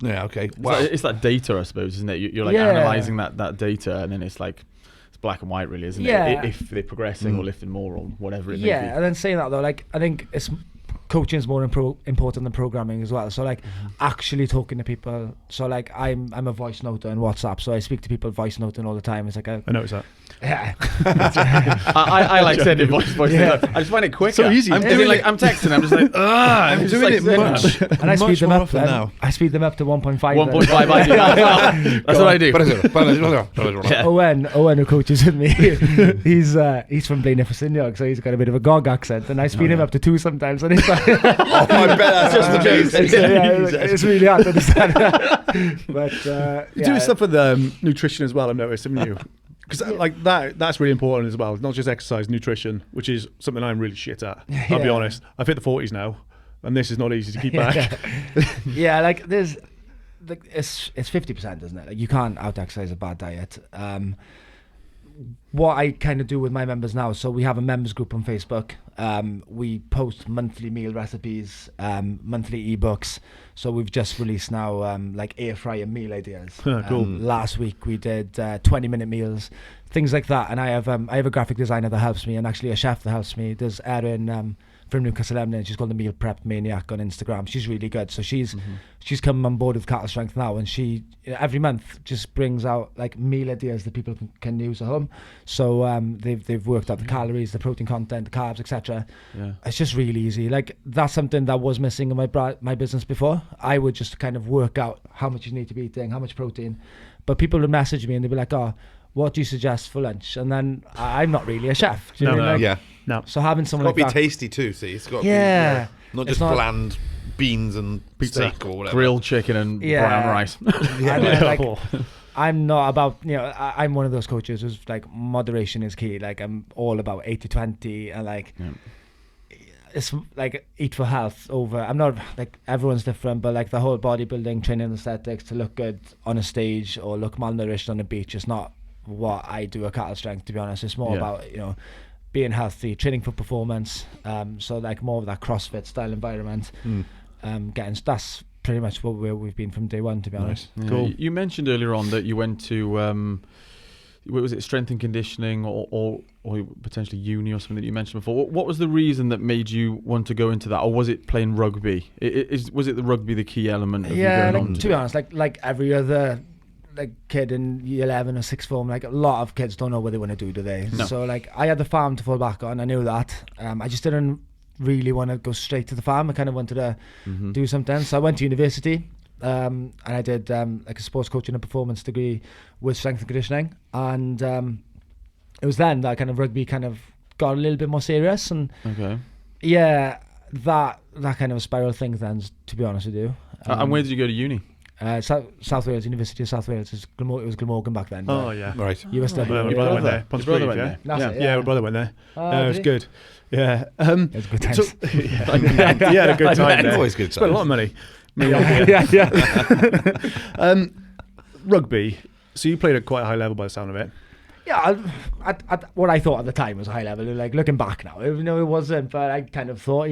okay. Wow. It's that data, I suppose, isn't it? You're like analysing that data, and then it's like it's black and white, really, isn't it? If they're progressing or lifting more or whatever it may be. Yeah, and then saying that though, like I think coaching is more important than programming as well. So like actually talking to people. So like I'm a voice noter on WhatsApp, so I speak to people voice noting all the time. It's like I noticed that. Yeah. I like sending voice notes. I just find it quicker. So easy. I'm texting. I'm just like, I'm doing it much. And I speed them up now. I speed them up to 1.5. 1.5 I do. That's what I do. Owen, who coaches with me, he's from Blaenau, so he's got a bit of a Gog accent, and I speed him up to 2 sometimes, and it's like, I bet that's just the case. it's really hard to understand. But you're doing stuff with nutrition as well, I've noticed, haven't you? Because like that's really important as well. Not just exercise, nutrition, which is something I'm really shit at. I'll be honest. I've hit the 40s now, and this is not easy to keep back. Yeah, like there's, like it's 50%, isn't it? Like you can't out exercise a bad diet. What I kind of do with my members now, so we have a members group on Facebook. We post monthly meal recipes, monthly ebooks. So we've just released now like air fryer meal ideas. Cool. Last week we did 20-minute meals, things like that. And I have a graphic designer that helps me, and actually a chef that helps me. There's Erin from Newcastle Emlyn. She's called the Meal Prep Maniac on Instagram. She's really good. So she's come on board with CattleStrength now, and she every month just brings out like meal ideas that people can use at home. So they've worked out the calories, the protein content, the carbs, etc. Yeah. It's just really easy. Like that's something that was missing in my business before. I would just kind of work out how much you need to be eating, how much protein. But people would message me and they'd be like, what do you suggest for lunch? And then I'm not really a chef. Do you know what I mean? No. So having someone it's got like to be tasty too, see? It's got to be not just bland beans and steak or whatever. Grilled chicken and brown rice. I'm not about, I'm one of those coaches who's like moderation is key. Like I'm all about 80-20 and like it's like eat for health over. I'm not like everyone's different, but like the whole bodybuilding training aesthetics to look good on a stage or look malnourished on a beach is not what I do at CattleStrength, to be honest. It's more about being healthy, training for performance, so like more of that CrossFit style environment. That's pretty much where we've been from day one, to be honest. Yeah. Cool. You mentioned earlier on that you went to was it strength and conditioning or potentially uni or something that you mentioned before? What was the reason that made you want to go into that, or was it playing rugby? Was it the rugby the key element of you going on to be honest, like every other like kid in year 11 or 6th form, like a lot of kids don't know what they want to do they? No. So like I had the farm to fall back on. I knew that. I just didn't really want to go straight to the farm. I kind of wanted to do something. So I went to university and I did like a sports coaching and performance degree with strength and conditioning. And it was then that kind of rugby kind of got a little bit more serious. And that kind of a spiral thing then, to be honest with you. And where did you go to uni? South Wales, University of South Wales. It was Glamorgan back then. Oh yeah, right. You were still my brother went there. Your brother went there. Yeah, my brother went there. It was good. Yeah, it was good times. He had a good time there. Always good. Spent a lot of money. Rugby. So you played at quite a high level by the sound of it. Yeah, what I thought at the time was a high level. Like looking back now, it wasn't. But I kind of thought,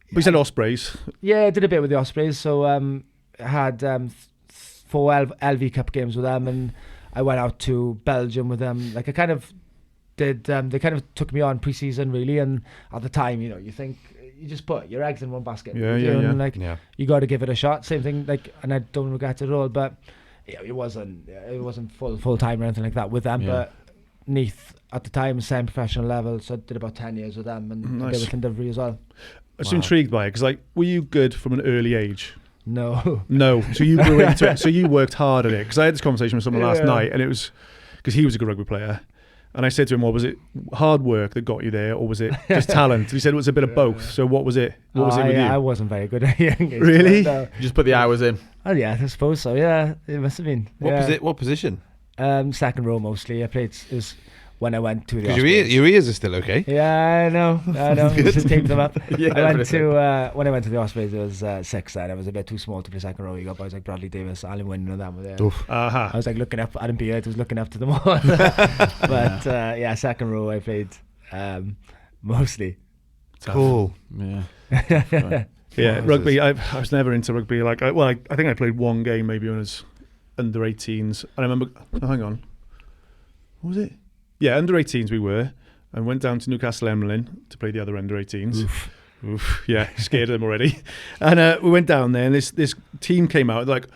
But you said Ospreys. Yeah, I did a bit with the Ospreys. So I had 4 LV Cup games with them, and I went out to Belgium with them. Like I kind of did. They kind of took me on pre-season really, and at the time, you think you just put your eggs in one basket. And like you got to give it a shot. Same thing. Like, and I don't regret it at all. But it wasn't full time or anything like that with them. Yeah. But Neath at the time, semi-professional level, so I did about 10 years with them, and I did with Llandovery as well. I was intrigued by it because, like, were you good from an early age? No. So you grew into it. So you worked hard at it. Because I had this conversation with someone last night, and it was because he was a good rugby player, and I said to him, "Well, was it hard work that got you there, or was it just talent?" He said it was a bit of both. So what was it? What was it with you? I wasn't very good at young age. Really? You just put the hours in. Oh yeah, I suppose so. Yeah, it must have been. What position? Second row mostly. I played. It was when I went to the. Because your ears are still okay. Yeah, I know. Just taped them up. When I went to the Ospreys, it was 6 then. I was a bit too small to play second row. You got boys like Bradley Davis, Alan Wynne, and them were there. I was like looking up. Adam Beard was looking up to them all. But second row I played mostly. Cool. Yeah. Yeah, rugby. I was never into rugby. Like, I think I played one game maybe when I was under 18s. And I remember. Oh, hang on. What was it? Yeah, under 18s we were, and went down to Newcastle Emlyn to play the other under 18s. Oof. Yeah, scared of them already. And we went down there, and this team came out. They're like,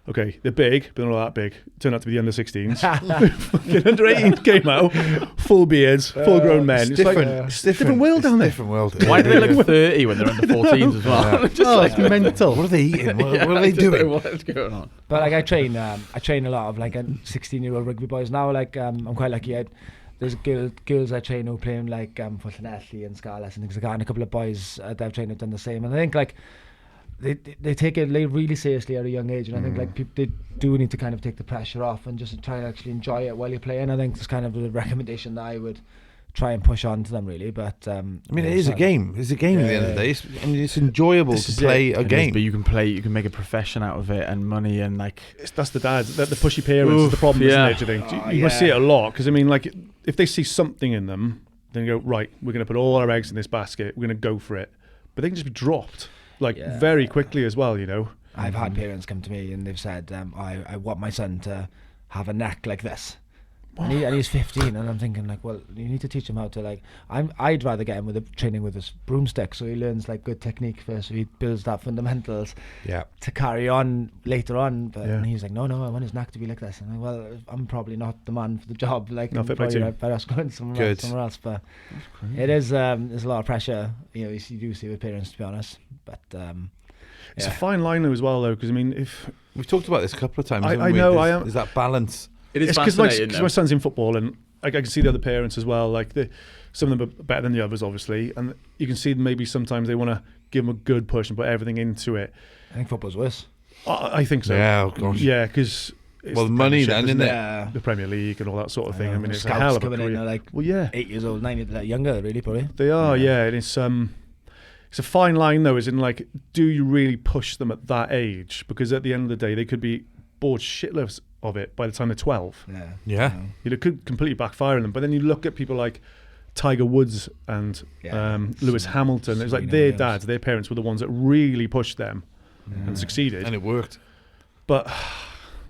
okay, they're big, but they're not that big. Turned out to be the under 16s. Fucking under 18s came out, full beards, full grown men. It's different world down there. Different world. Why do they look 30 when they're under 14s as well? It's mental. What are they eating? What are they doing? What's going on? But like I train a lot of like 16-year-old rugby boys now. Like I'm quite lucky. There's girls I train who play like for Llanelli and Scarlett and things like that, and a couple of boys that I've trained have done the same. And I think like they take it really seriously at a young age, and I think like people, they do need to kind of take the pressure off and just try and actually enjoy it while you're playing. I think it's kind of the recommendation that I would try and push on to them really. But I mean, it is a game. It's a game at the end of the day. It's enjoyable to play a game. But you can make a profession out of it and money and like. That's the dads. The pushy parents is the problem, isn't it? Do you think? You must see it a lot because I mean, like, if they see something in them, then go, right, we're going to put all our eggs in this basket. We're going to go for it. But they can just be dropped very quickly as well. I've had parents come to me and they've said, I want my son to have a neck like this. And he's 15, and I'm thinking like, well, you need to teach him how to like. I'd rather get him with training with his broomstick, so he learns like good technique first, so he builds that fundamentals. Yeah. To carry on later on, but and he's like, no, I want his neck to be like this. And I'm like, well, I'm probably not the man for the job. Like, I'm probably better off going somewhere else. But it is there's a lot of pressure. You do see with parents, to be honest. But it's a fine line though as well, though, because I mean, if we've talked about this a couple of times, I know there's that balance. It is fascinating because my son's in football, and I can see the other parents as well. Like some of them are better than the others, obviously, and you can see maybe sometimes they want to give them a good push and put everything into it. I think football's worse. I think so. Yeah, of course. Yeah, because the money then, isn't it? The Premier League and all that sort of thing. I mean, it's a hell of a career. Like 8 years old, 9 younger, really, probably. They are, yeah. And it's a fine line though, as in like, do you really push them at that age? Because at the end of the day, they could be bored shitless of it by the time they're 12. Yeah. It could completely backfire on them. But then you look at people like Tiger Woods and Lewis Hamilton. It's like their dads, their parents were the ones that really pushed them and succeeded. And it worked. But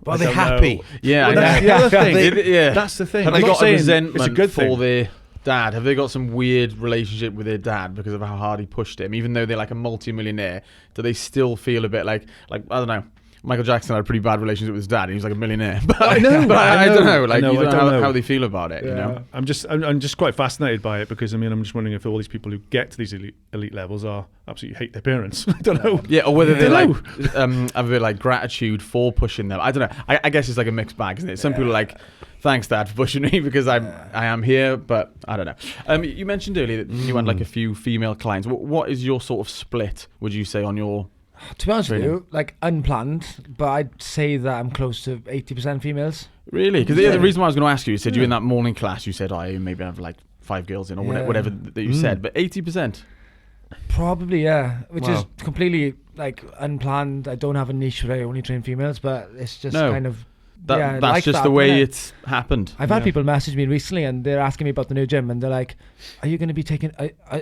are they happy? Know. Yeah, that's the other thing. That's the thing. Have they got a resentment for their dad? Have they got some weird relationship with their dad because of how hard he pushed him? Even though they're like a multi-millionaire, do they still feel a bit like I don't know? Michael Jackson had a pretty bad relationship with his dad. He was like a millionaire. But I know. I don't know. Like, you don't know how they feel about it. Yeah. I'm just quite fascinated by it because I mean, I'm just wondering if all these people who get to these elite levels are absolutely hate their parents. I don't know. Yeah, or whether they have a bit like gratitude for pushing them. I don't know. I guess it's like a mixed bag, isn't it? Some people are like, thanks, Dad, for pushing me because I am here, but I don't know. You mentioned earlier that you had like a few female clients. What is your sort of split? Would you say on your? To be honest with you, like unplanned, but I'd say that I'm close to 80% females. Really? Because the reason why I was going to ask you said you in that morning class, you said, I maybe have like 5 girls in or whatever that you said, but 80%? Probably, yeah. Which is completely like unplanned. I don't have a niche where I only train females, but it's just kind of that's like just that, the way it's happened. I've had people message me recently and they're asking me about the new gym and they're like, "Are you going to be taking?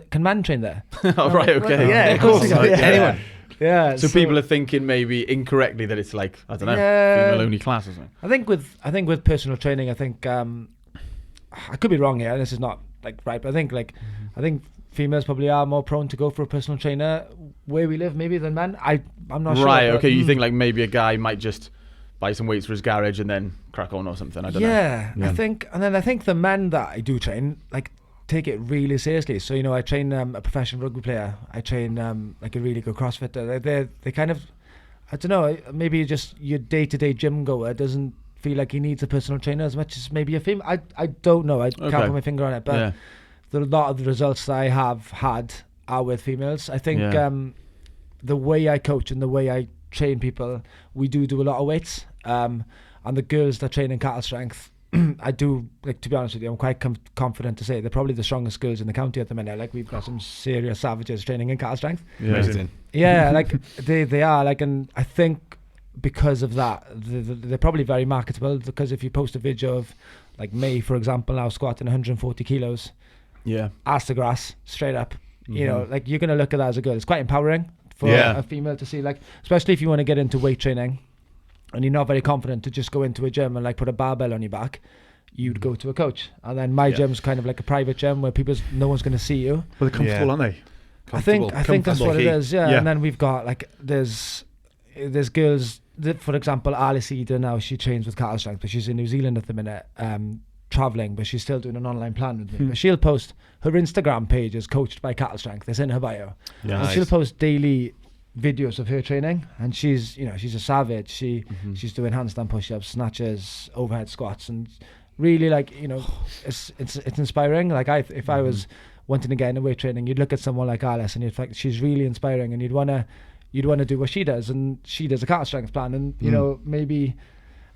Can man train there?" Oh, right, okay. Yeah, of course. Anyone. Yeah. So people are thinking maybe incorrectly that it's like, I don't know, female only class or something. I think with personal training, I think I could be wrong here. This is not like right, but I think females probably are more prone to go for a personal trainer where we live maybe than men. I'm not sure. Right, okay. You think like maybe a guy might just buy some weights for his garage and then crack on or something. I don't know. Yeah, I think the men that I do train like take it really seriously. So I train a professional rugby player. I train like a really good CrossFitter. They kind of, I don't know, maybe just your day-to-day gym goer doesn't feel like he needs a personal trainer as much as maybe a female. I don't know. I can't put my finger on it, but a lot of the results that I have had are with females. I think the way I coach and the way I train people, we do a lot of weights. And the girls that train in CattleStrength, I do, like, to be honest with you, I'm quite confident to say they're probably the strongest girls in the county at the minute. Like, we've got some serious savages training in CattleStrength. Amazing. Yeah, like they are, like, and I think because of that, they're probably very marketable, because if you post a video of like me, for example, now squatting 140 kilos, ass to grass, straight up, you know, like, you're going to look at that as a girl. It's quite empowering for a female to see, like, especially if you want to get into weight training and you're not very confident to just go into a gym and like put a barbell on your back, you'd go to a coach. And then my gym's kind of like a private gym where no one's going to see you. Well, they're comfortable, aren't they? I think that's what it is. Yeah. And then we've got like there's girls that, for example, Alice Eder now, she trains with CattleStrength, but she's in New Zealand at the minute, traveling, but she's still doing an online plan with me. But she'll post, her Instagram page is coached by CattleStrength. It's in her bio. Yeah, and she'll post daily videos of her training, and she's a savage. She's doing handstand push-ups, snatches, overhead squats, and really, like, it's inspiring. Like, if I was wanting to get into weight training, you'd look at someone like Alice and you'd think she's really inspiring, and you'd want to do what she does, and she does a CattleStrength plan, and maybe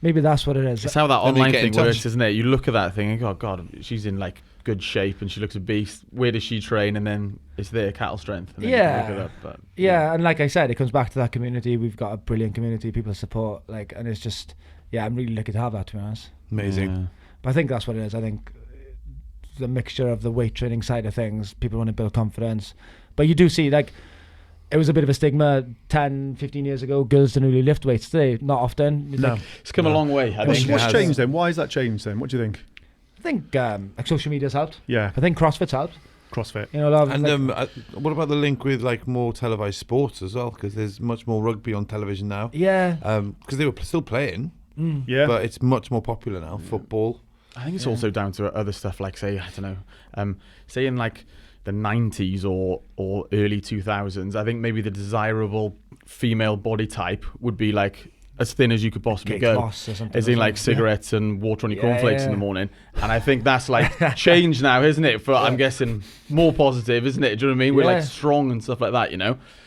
that's what it is. It's how that online thing works, isn't it? You look at that thing and go, oh God, she's in like good shape and she looks a beast. Where does she train? And then it's there, CattleStrength. And then you look it up, but, and like I said, it comes back to that community. We've got a brilliant community, people support, like, and it's just, I'm really lucky to have that, to be honest. Amazing. Yeah. But I think that's what it is. I think the mixture of the weight training side of things, people want to build confidence. But you do see, like, it was a bit of a stigma 10, 15 years ago. Girls don't really lift weights today. Not often. No. It's come a long way, I think. What's changed then? Why has that changed then? What do you think? I think like social media's helped. Yeah. I think CrossFit's helped. CrossFit. A lot of, and what about the link with like more televised sports as well? Because there's much more rugby on television now. Yeah. Because they were still playing. Yeah. But it's much more popular now. Football. I think it's also down to other stuff, like, say, I don't know, say in like the 90s or early 2000s, I think maybe the desirable female body type would be like as thin as you could possibly go, as in like cigarettes and water on your cornflakes in the morning. And I think that's like changed now, isn't it? For I'm guessing more positive, isn't it? Do you know what I mean? We're like strong and stuff like that,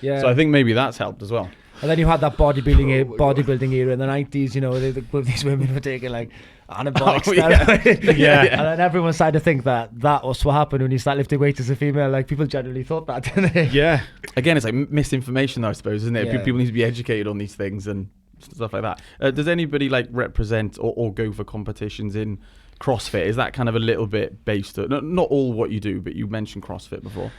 Yeah. So I think maybe that's helped as well. And then you had that bodybuilding era in the 90s, these women were taking like anabolic steroids. Yeah. And then everyone started to think that was what happened when you start lifting weights as a female. Like, people generally thought that, didn't they? Yeah. Again, it's like misinformation, though, I suppose, isn't it? Yeah. People need to be educated on these things and stuff like that. Does anybody like represent or go for competitions in CrossFit? Is that kind of a little bit based on, not all what you do, but you mentioned CrossFit before?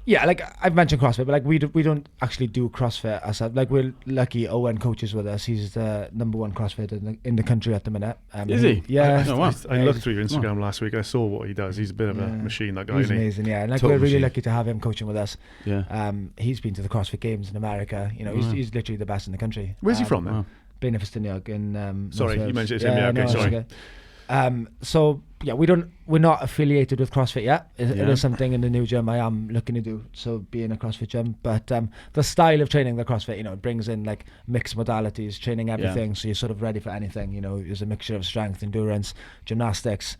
Yeah, like I've mentioned CrossFit, but like we don't actually do CrossFit ourselves. Like, we're lucky Owen coaches with us. He's the #1 CrossFit in the country at the minute. Is he? Yeah. Oh, wow. I looked through your Instagram last week. I saw what he does. He's a bit of a machine, that guy. He's amazing, yeah. And like, we're really lucky to have him coaching with us. Yeah. He's been to the CrossFit Games in America. He's literally the best in the country. Where's he from then? Blaenau in sorry, you mentioned it's him. Yeah, okay, sorry. So yeah, we're not affiliated with CrossFit yet. It is something in the new gym I am looking to do, so being a CrossFit gym. But the style of training, the CrossFit, it brings in like mixed modalities, training everything, so you're sort of ready for anything. There's a mixture of strength, endurance, gymnastics.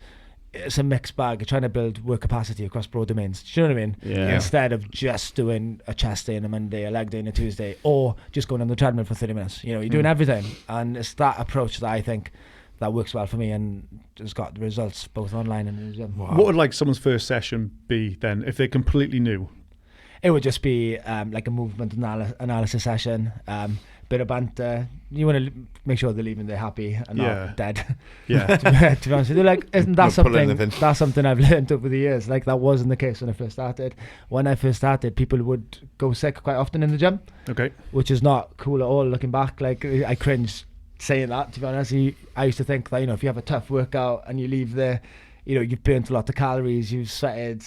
It's a mixed bag. You're trying to build work capacity across broad domains. Do you know what I mean? Yeah. Instead of just doing a chest day on a Monday, a leg day on a Tuesday, or just going on the treadmill for 30 minutes. You're doing everything, and it's that approach that I think that works well for me, and has got the results both online and in the gym. Wow. What would like someone's first session be then, if they're completely new? It would just be like a movement analysis session. bit of banter. You want to make sure they're leaving, they're happy and not dead. Yeah. to be honest with you, like, isn't that something? That's something I've learned over the years. Like, that wasn't the case when I first started. When I first started, people would go sick quite often in the gym. Okay. Which is not cool at all. Looking back, like, I cringe saying that. To be honest, I used to think that, you know, if you have a tough workout and you leave there, you know, you've burnt a lot of calories, you've sweated,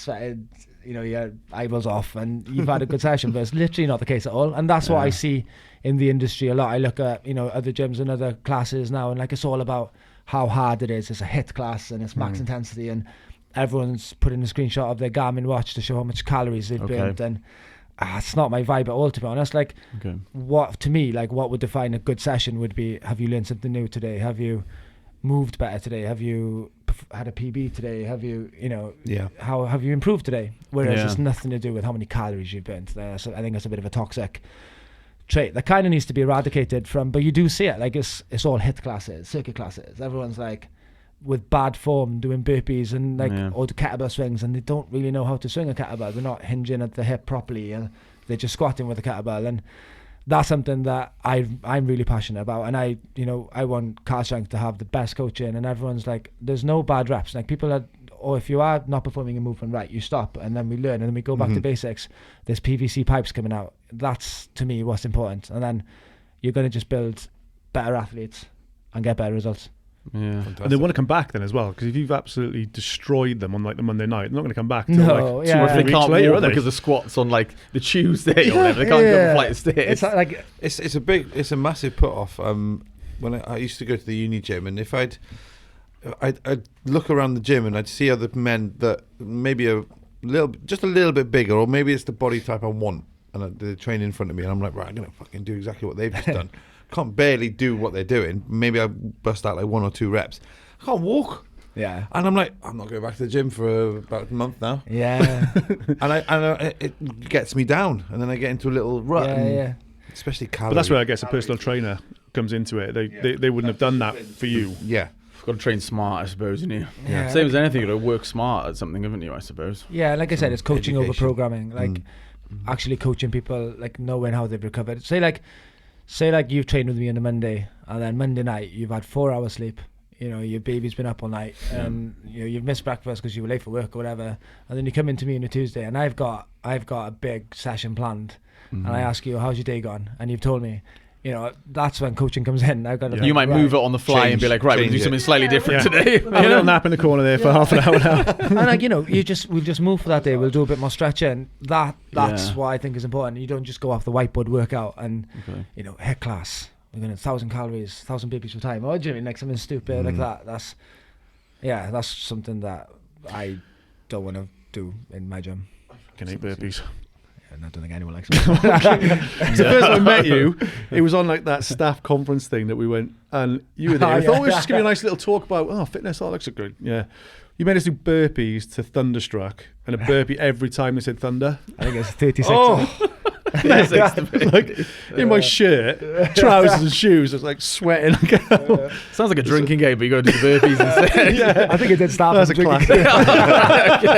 you know, your eyeballs off, and you've had a good session. But it's literally not the case at all. And that's what I see in the industry a lot. I look at, you know, other gyms and other classes now, and like, it's all about how hard it is. It's a HIIT class and it's max intensity, and everyone's putting a screenshot of their Garmin watch to show how much calories they've burnt. And it's not my vibe at all, to be honest. Like, what to me, like, what would define a good session would be: have you learned something new today? Have you moved better today? Have you had a PB today? Have you, you know, how have you improved today? Whereas it's nothing to do with how many calories you've burnt. So I think it's a bit of a toxic trait that kind of needs to be eradicated from. But you do see it, like, it's all HIIT classes, circuit classes. Everyone's like with bad form doing burpees and like or the kettlebell swings, and they don't really know how to swing a kettlebell. They're not hinging at the hip properly, and they're just squatting with a kettlebell. And that's something that I'm really passionate about. And I want CattleStrength to have the best coaching, and everyone's like, there's no bad reps. Like, people are, or if you are not performing a movement right, you stop, and then we learn, and then we go back to basics. There's PVC pipes coming out. That's, to me, what's important. And then you're going to just build better athletes and get better results. Yeah, fantastic. And they want to come back then as well, because if you've absolutely destroyed them on like the Monday night, they're not going to come back till like 2 or 3 weeks later, because the squats on like the Tuesday or whatever. They can't go up a flight of stairs. It's a massive put off. When I used to go to the uni gym, and if I'd look around the gym and I'd see other men that maybe just a little bit bigger, or maybe it's the body type I want, and they train in front of me, and I'm like, right, I'm going to fucking do exactly what they've just done. Can't barely do what they're doing. Maybe I bust out like 1 or 2 reps. I can't walk. Yeah. And I'm like, I'm not going back to the gym for about a month now. Yeah. and it gets me down, and then I get into a little rut. Yeah. Especially calories. But that's where I guess a personal trainer comes into it. They wouldn't have done that for you. Yeah. You've got to train smart, I suppose, haven't you? Yeah. Same as anything, you've got to work smart at something, haven't you, I suppose? Yeah, like I said, it's coaching over programming. Like, actually coaching people, like, knowing how they've recovered. Say like you've trained with me on a Monday, and then Monday night you've had 4 hours sleep. You know, your baby's been up all night, and you've missed breakfast because you were late for work or whatever. And then you come into me on a Tuesday, and I've got a big session planned, and I ask you, how's your day gone? And you've told me. You know, that's when coaching comes in. I've got to you might move it on the fly and be like, right, we'll do something slightly different today. Have a little nap in the corner there for half an hour now. And like, you know, we'll just move for that day. We'll do a bit more stretching. That's what I think is important. You don't just go off the whiteboard workout and you know, HIIT class. We're going to 1,000 calories, 1,000 burpees per time. Or do you mean like something stupid like that? That's something that I don't want to do in my gym. Can eat burpees. I don't think anyone likes it. So the first time I met you, it was on like that staff conference thing that we went, and you were there. I thought we were just giving a nice little talk about fitness. Oh, that looks good. Yeah. You made us do burpees to Thunderstruck, and a burpee every time they said thunder. I think it's 36. Like in my shirt, trousers and shoes, I was like sweating. Sounds like a drinking game, but you got to do the burpees instead. I think it did start. That's a classic. Okay,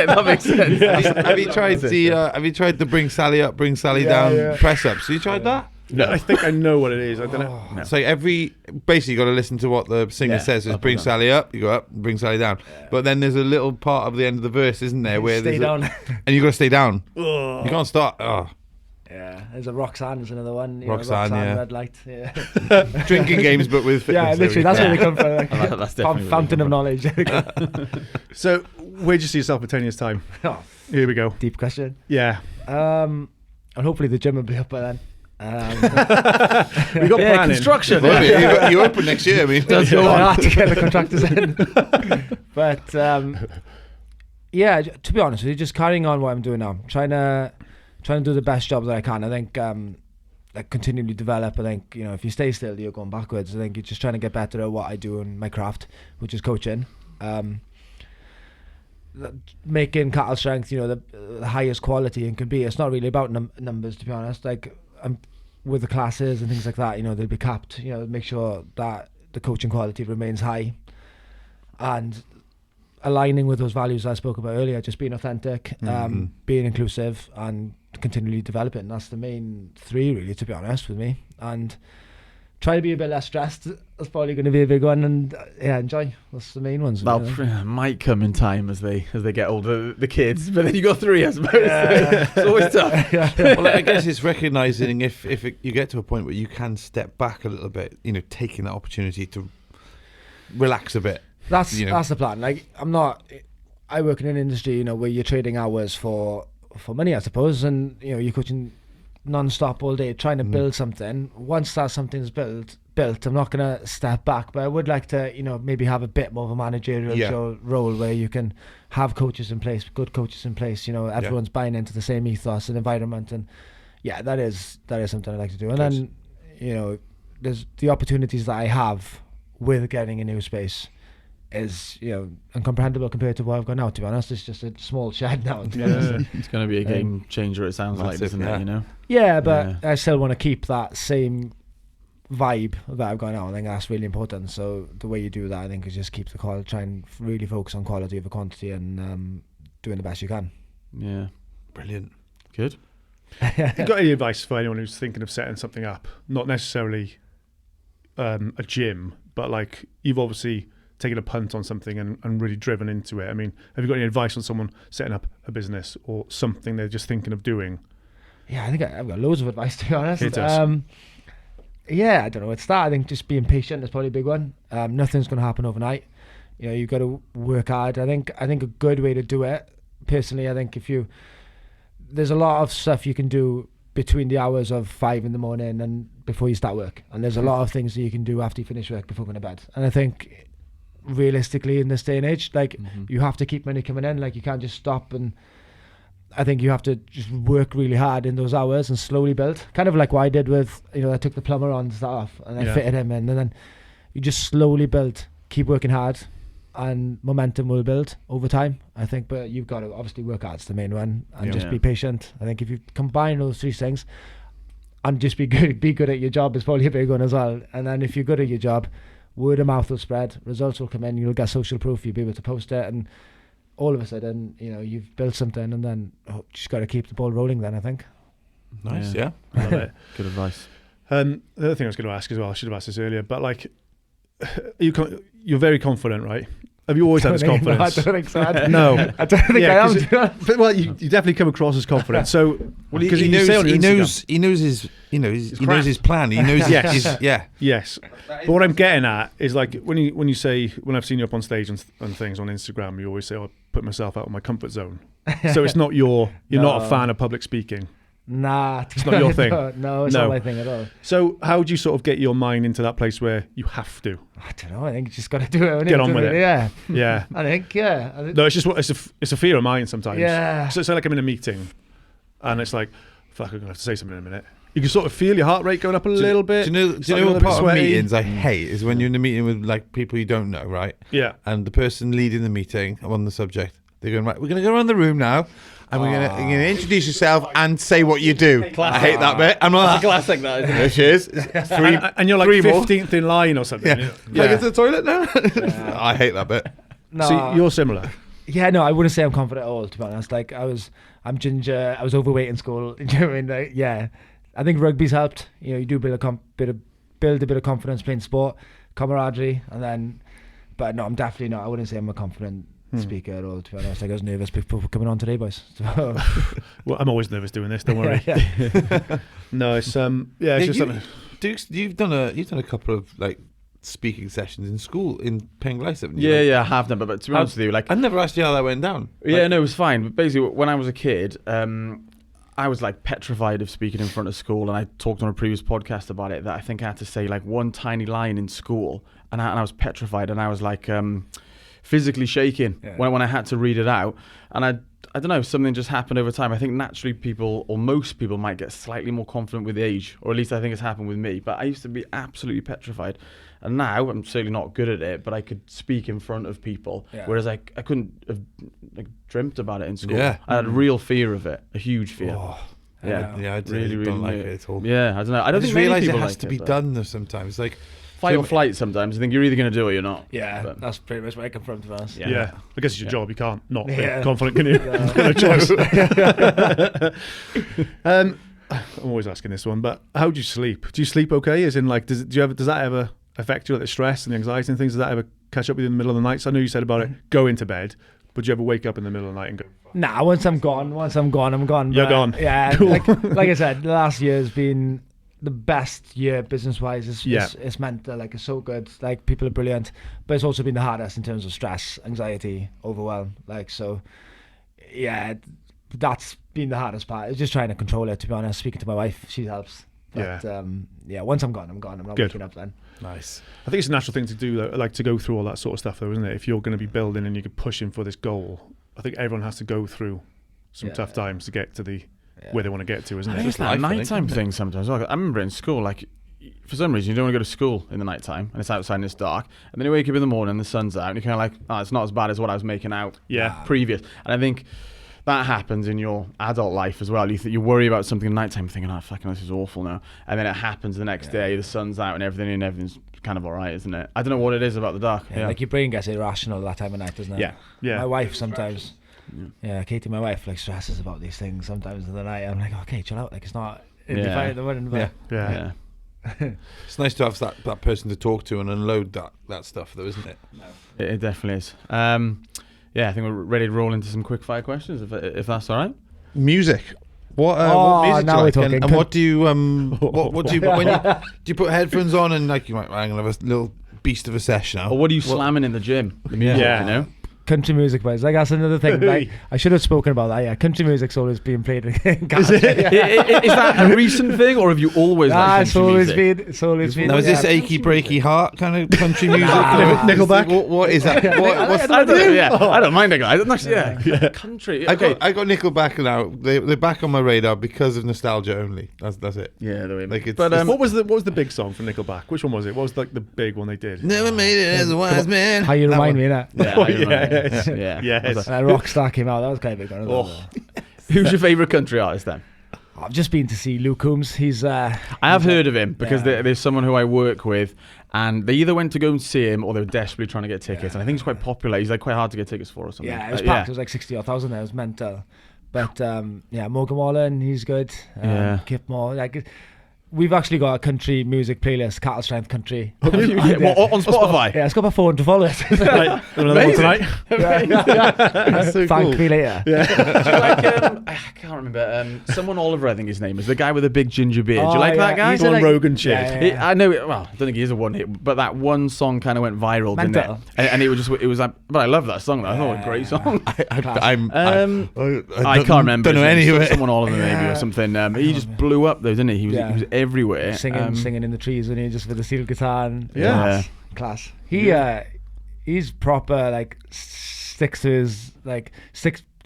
that makes sense. Have you tried the bring Sally up, bring Sally down press ups? Have you tried that? No, I think I know what it is. I don't know. No. So basically you got to listen to what the singer says. Is bring Sally up, you go up, bring Sally down. But then there's a little part of the end of the verse, isn't there, where stay down, and you got to stay down. You can't start. Yeah, there's a Roxanne is another one. Roxanne, red light. Yeah. Drinking games, but with fitness. Yeah, literally, that's where they come from. Like, that's definitely fountain of knowledge. So, where do you see yourself in 10 years' time? Here we go. Deep question. Yeah. And hopefully the gym will be up by then. We got planning. Construction. You open next year. I mean, I have to get the contractors in. But to be honest with you, just carrying on what I'm doing now, trying to do the best job that I can. I think like continually develop. I think, you know, if you stay still, you're going backwards. I think you're just trying to get better at what I do in my craft, which is coaching. Making CattleStrength, you know, the highest quality it can be. It's not really about numbers, to be honest. Like, with the classes and things like that, you know, they'll be capped. You know, make sure that the coaching quality remains high, and aligning with those values I spoke about earlier, just being authentic, being inclusive, and continually developing. That's the main 3, really, to be honest with me. And try to be a bit less stressed. That's probably going to be a big one, and enjoy. That's the main ones. That might come in time as they get older, the kids. But then you got 3, I suppose. It's always tough. Well, I guess it's recognising if you get to a point where you can step back a little bit, taking that opportunity to relax a bit. That's the plan. Like, I work in an industry, where you're trading hours for money, I suppose, and you're coaching non-stop all day trying to build something. Once that something's built, I'm not going to step back, but I would like to, maybe have a bit more of a managerial role where you can have coaches in place, good coaches in place. Everyone's buying into the same ethos and environment, and that is something I'd like to do. And then, there's the opportunities that I have with getting a new space is incomprehensible compared to what I've got now. To be honest, it's just a small shed now. To be honest. It's going to be a game changer. It sounds like, doesn't it? Yeah, but I still want to keep that same vibe that I've got now. I think that's really important. So the way you do that, I think, is just keep the quality. Try and really focus on quality over quantity, and doing the best you can. Yeah, brilliant, good. You got any advice for anyone who's thinking of setting something up? Not necessarily a gym, but like you've obviously taken a punt on something and really driven into it. I mean, have you got any advice on someone setting up a business or something they're just thinking of doing? Yeah, I think I've got loads of advice, to be honest. Hit us. I don't know. It's that. I think just being patient is probably a big one. Nothing's going to happen overnight. You've got to work hard. I think a good way to do it, personally, I think there's a lot of stuff you can do between the hours of 5 a.m. and before you start work. And there's a lot of things that you can do after you finish work before going to bed. And I think realistically in this day and age, like you have to keep money coming in. Like you can't just stop, and I think you have to just work really hard in those hours and slowly build. Kind of like what I did with, I took the plumber on to start off and I fitted him in, and then you just slowly build, keep working hard, and momentum will build over time, I think. But you've got to obviously work hard, it's the main one, and just be patient. I think if you combine those 3 things and just be good at your job is probably a big one as well. And then if you're good at your job, word of mouth will spread, results will come in, you'll get social proof, you'll be able to post it, and all of a sudden, you've built something, and then just got to keep the ball rolling then, I think. Nice, yeah. Love it. Good advice. The other thing I was going to ask as well, I should have asked this earlier, but like, you're very confident, right? Have you always had this confidence? No, I don't think so. No. I don't think I am. But, well, you definitely come across as confident. So, because he knows his plan. He knows Yes. But what I'm getting at is like when I've seen you up on stage and things on Instagram, you always say, "I put myself out of my comfort zone." So it's not you're not a fan of public speaking. Nah, it's not your thing. No, it's not my thing at all. So how do you sort of get your mind into that place where you have to? I don't know. I think you just got to do it. Get on with it. Yeah. I think. No, it's just it's a fear of mine sometimes. Yeah. So like I'm in a meeting, and it's like, fuck, I'm gonna have to say something in a minute. You can sort of feel your heart rate going up a little bit. Do you know what part of meetings I hate is when you're in a meeting with like people you don't know, right? Yeah. And the person leading the meeting on the subject, they're going, right, we're going to go around the room now, and you're going to introduce yourself and say what you do. Classic. I hate that bit. I'm like, classic, that, isn't it? There she is. And you're like 15th in line or something. Yeah. Can I get to the toilet now? I hate that bit. No. So you're similar. Yeah, no, I wouldn't say I'm confident at all, to be honest. Like, I'm ginger, I was overweight in school. Do you know what I mean? Like, yeah. I think rugby's helped. You do build a bit of confidence playing sport, camaraderie, and then. But no, I'm definitely not. I wouldn't say I'm a confident speaker at all, to be honest. Like, I was nervous before coming on today, boys. So. Well, I'm always nervous doing this. Don't worry. No, it's it's just something. Dukes, you've done a couple of like speaking sessions in school in Penglais, haven't you? Yeah, I have done. But to be honest with you, like, I never asked you how that went down. Yeah, no, it was fine. But basically, when I was a kid, I was like petrified of speaking in front of school, and I talked on a previous podcast about it, that I think I had to say like one tiny line in school, and I was petrified, and I was like physically shaking when I had to read it out. And I don't know, something just happened over time. I think naturally people, or most people, might get slightly more confident with age, or at least I think it's happened with me. But I used to be absolutely petrified, and now I'm certainly not good at it, but I could speak in front of people, whereas I couldn't have dreamt about it in school. I had a real fear of it, a huge fear. I really don't like it at all. Yeah, I don't know. I don't think realise many it people has like to be though. done though sometimes. Like fight or flight sometimes. I think you're either going to do it or you're not. Yeah, but that's pretty much where I come from, to be honest. Yeah. I guess it's your job. You can't not be confident, can you? No choice. I'm always asking this one, but how do you sleep? Do you sleep okay? As in, like, does that ever affect you, like the stress and the anxiety and things? Does that ever catch up with you in the middle of the night? So I know you said about it, go into bed, but do you ever wake up in the middle of the night and go? Nah, once I'm gone, I'm gone. You're gone. Yeah, Cool. like I said, the last year has been the best year business-wise. It's mental, like, it's so good. Like, people are brilliant, but it's also been the hardest in terms of stress, anxiety, overwhelm. Like, so, yeah, that's been the hardest part. It's just trying to control it, to be honest. Speaking to my wife, she helps. But, once I'm gone. I'm not Good. waking up then. Nice. I think it's a natural thing to do, though, like to go through all that sort of stuff, though, isn't it? If you're going to be building and you're pushing for this goal, I think everyone has to go through some tough times to get to the where they want to get to, isn't I it? think it's that nighttime thing sometimes. Like, I remember in school, like, for some reason you don't want to go to school in the nighttime and it's outside and it's dark, and then you wake up in the morning and the sun's out and you're kind of like, oh, it's not as bad as what I was making out previous. And I think that happens in your adult life as well. You worry about something at nighttime, thinking, oh, fucking this is awful now. And then it happens the next day, the sun's out and everything's kind of all right, isn't it? I don't know what it is about the dark. Yeah, like your brain gets irrational that time of night, doesn't it? Yeah. My wife sometimes, Katie, my wife, like, stresses about these things sometimes in the night. I'm like, okay, chill out. Like, it's not, it'll be fine in the morning. But Yeah. It's nice to have that person to talk to and unload that stuff, though, isn't it? It definitely is. I think we're ready to roll into some quick fire questions, if that's all right. Music. What music do you like? And what do you what do you when do you put headphones on and, like, you might, I'm gonna have a little beast of a session now? Or what are you slamming in the gym? The music, you know? Country music, but like, that's another thing. Like, I should have spoken about that. Yeah, country music's always being played. Is that a recent thing, or have you always liked country music? It's always been. Now, is this achy breaky heart kind of country music? Nickelback? What is that? I don't mind Nickelback. Country. Okay. I got Nickelback now. They're back on my radar because of nostalgia only. That's it. Yeah, the way. Like, it's, But what was the big song from Nickelback? Which one was it? What was, like, the big one they did? Never made it as a wise man. How you remind me of that? Yes. Rockstar came out. That was kind of big one. Who's your favourite country artist then? I've just been to see Luke Combs. I have heard of him because there's someone who I work with, and they either went to go and see him or they were desperately trying to get tickets. And I think he's quite popular. He's, like, quite hard to get tickets for or something. Yeah, it was packed. It was like 60,000 there. It was mental. But Morgan Wallen, he's good. Kip Moore, like. We've actually got a country music playlist, CattleStrength Country. On Spotify? Yeah, it's got about 400 followers. Right, another one tonight. That's so Thank cool. me later. I can't remember. Someone Oliver, I think his name is. The guy with the big ginger beard. Do you like that guy? He's on Rogan shit. Yeah. I know. Well, I don't think he is a one hit, but that one song kind of went viral, didn't it? And it was like, but I love that song. Though. I thought it was a great song. I can't remember. Don't know any of it. Someone Oliver maybe or something. He just blew up though, didn't he? He was everywhere, singing in the trees, and he just with the steel guitar. And class. He's proper, like, sticks to his, like,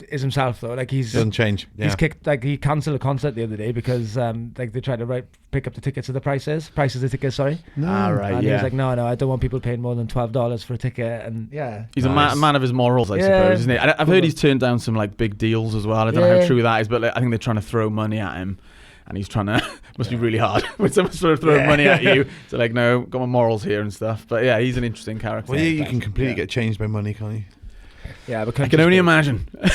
is himself though. Like, he's doesn't change. He's kicked, like, he cancelled a concert the other day because like, they tried to pick up the tickets to the prices of the tickets. Sorry. And he was like, no, I don't want people paying more than $12 for a ticket. And he's a man of his morals, I suppose, isn't he? I've heard he's turned down some, like, big deals as well. I don't know how true that is, but, like, I think they're trying to throw money at him. And he's trying to, must be really hard when someone's sort of throwing money at you. So, like, no, got my morals here and stuff. But yeah, he's an interesting character. Well, you can completely get changed by money, can't you? Yeah, but I can only imagine. I'm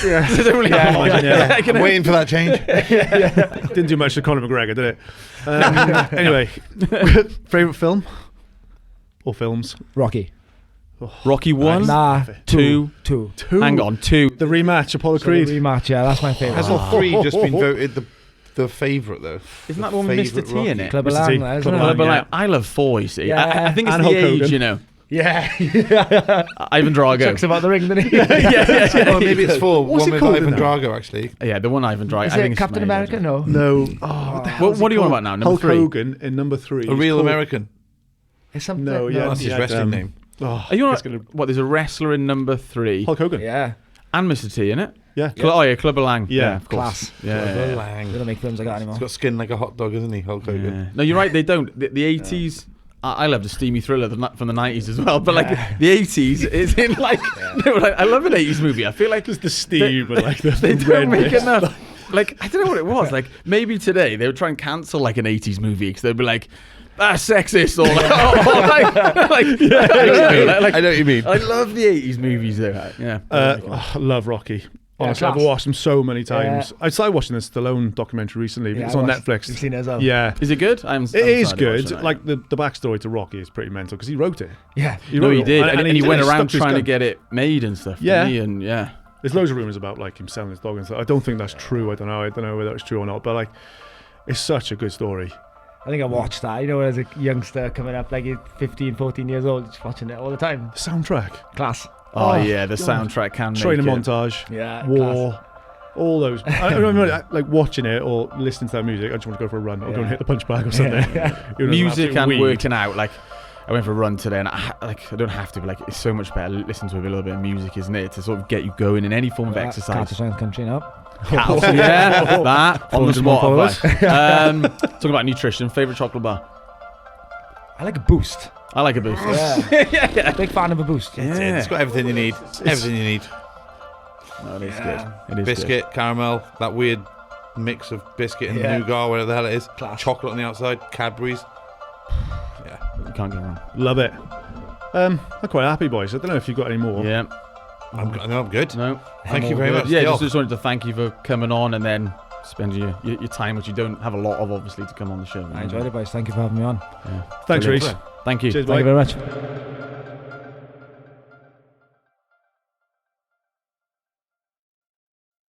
waiting for that change. Didn't do much to Conor McGregor, did it? Anyway, favourite film? Or films? Rocky. Rocky 1? Nah, 2. Hang on, 2. The rematch, Apollo Creed. The rematch, yeah, that's my favourite. Has not 3 just been voted the favourite though? Isn't that the one with Mr. T in it? Club of Lang, I love 4, you see. Yeah. I think it's And the Hulk age, Hogan. you know. Yeah. Ivan Drago. Talks about the ring, didn't he? Well, maybe it's 4. What's One it with called Ivan in that? Drago, actually. Yeah, the one Ivan Drago. Is I think it it's Captain amazing. America? No. No. Oh, what the hell? What are you on about now? Number Hulk 3? Hogan in number 3. A Real American. It's something. No, yeah. That's his wrestling name. Oh, Are you on? that's gonna- What? There's a wrestler in number 3 Hulk Hogan. Yeah. and Mr. T in it. Yeah. Club of Lang. Yeah, of course. Class. Yeah. Lang. They don't make films like that anymore. He's got skin like a hot dog, isn't he, Hulk Hogan? Yeah. No, you're right. They don't. The 80s. I love the steamy thriller from the 90s as well, but like the 80s is in like. No, like I love an 80s movie. I feel like Just the steam, but like the they red don't make mist. enough. Like I don't know what it was. Like maybe today they would try and cancel like an 80s movie because they'd be like. Sexist or like, I know what you mean. I love the 80s movies though. Yeah. I love Rocky. Honestly, I've watched them so many times. I started watching the Stallone documentary recently. It's on Netflix. You've seen it as well? Yeah. Is it good? It is good. Like the backstory to Rocky is pretty mental because he wrote it. Yeah. He did. And he went around stuck to his trying to gun. get it made and stuff. Yeah. didn't he? And There's loads of rumors about like him selling his dog and stuff. I don't think that's true. I don't know whether it's true or not. But like, it's such a good story. I think I watched that. As a youngster coming up, like 15, 14 years old, just watching it all the time. The soundtrack. Class. Oh yeah, the soundtrack can Training make it. montage. Yeah. War. Class. All those. I don't remember like watching it or listening to that music. I just want to go for a run or go and hit the punch bag or something. Music and working out. Like I went for a run today, and I don't have to, but like it's so much better listening to a little bit of music, isn't it, to sort of get you going in any form of exercise. CattleStrength country now. That on the spot. followers. Talking about nutrition, favorite chocolate bar. I like a Boost. I like a Boost. Yeah. Big fan of a Boost. Yeah. It's got everything you need. Everything you need. No, it is good. It is Biscuit, caramel, that weird mix of biscuit and nougat, whatever the hell it is. Class. Chocolate on the outside, Cadbury's. Yeah. good. You can't go wrong. Love it. I'm quite happy, boys. I don't know if you've got any more. Yeah. I'm good. No. Thank you very much. Yeah, just wanted to thank you for coming on and then spending your time, which you don't have a lot of, obviously, to come on the show. I enjoyed it, boys. Thank you for having me on. Thanks, Brilliant. Rhys. Thank you. Cheers, Thank bye. you very much.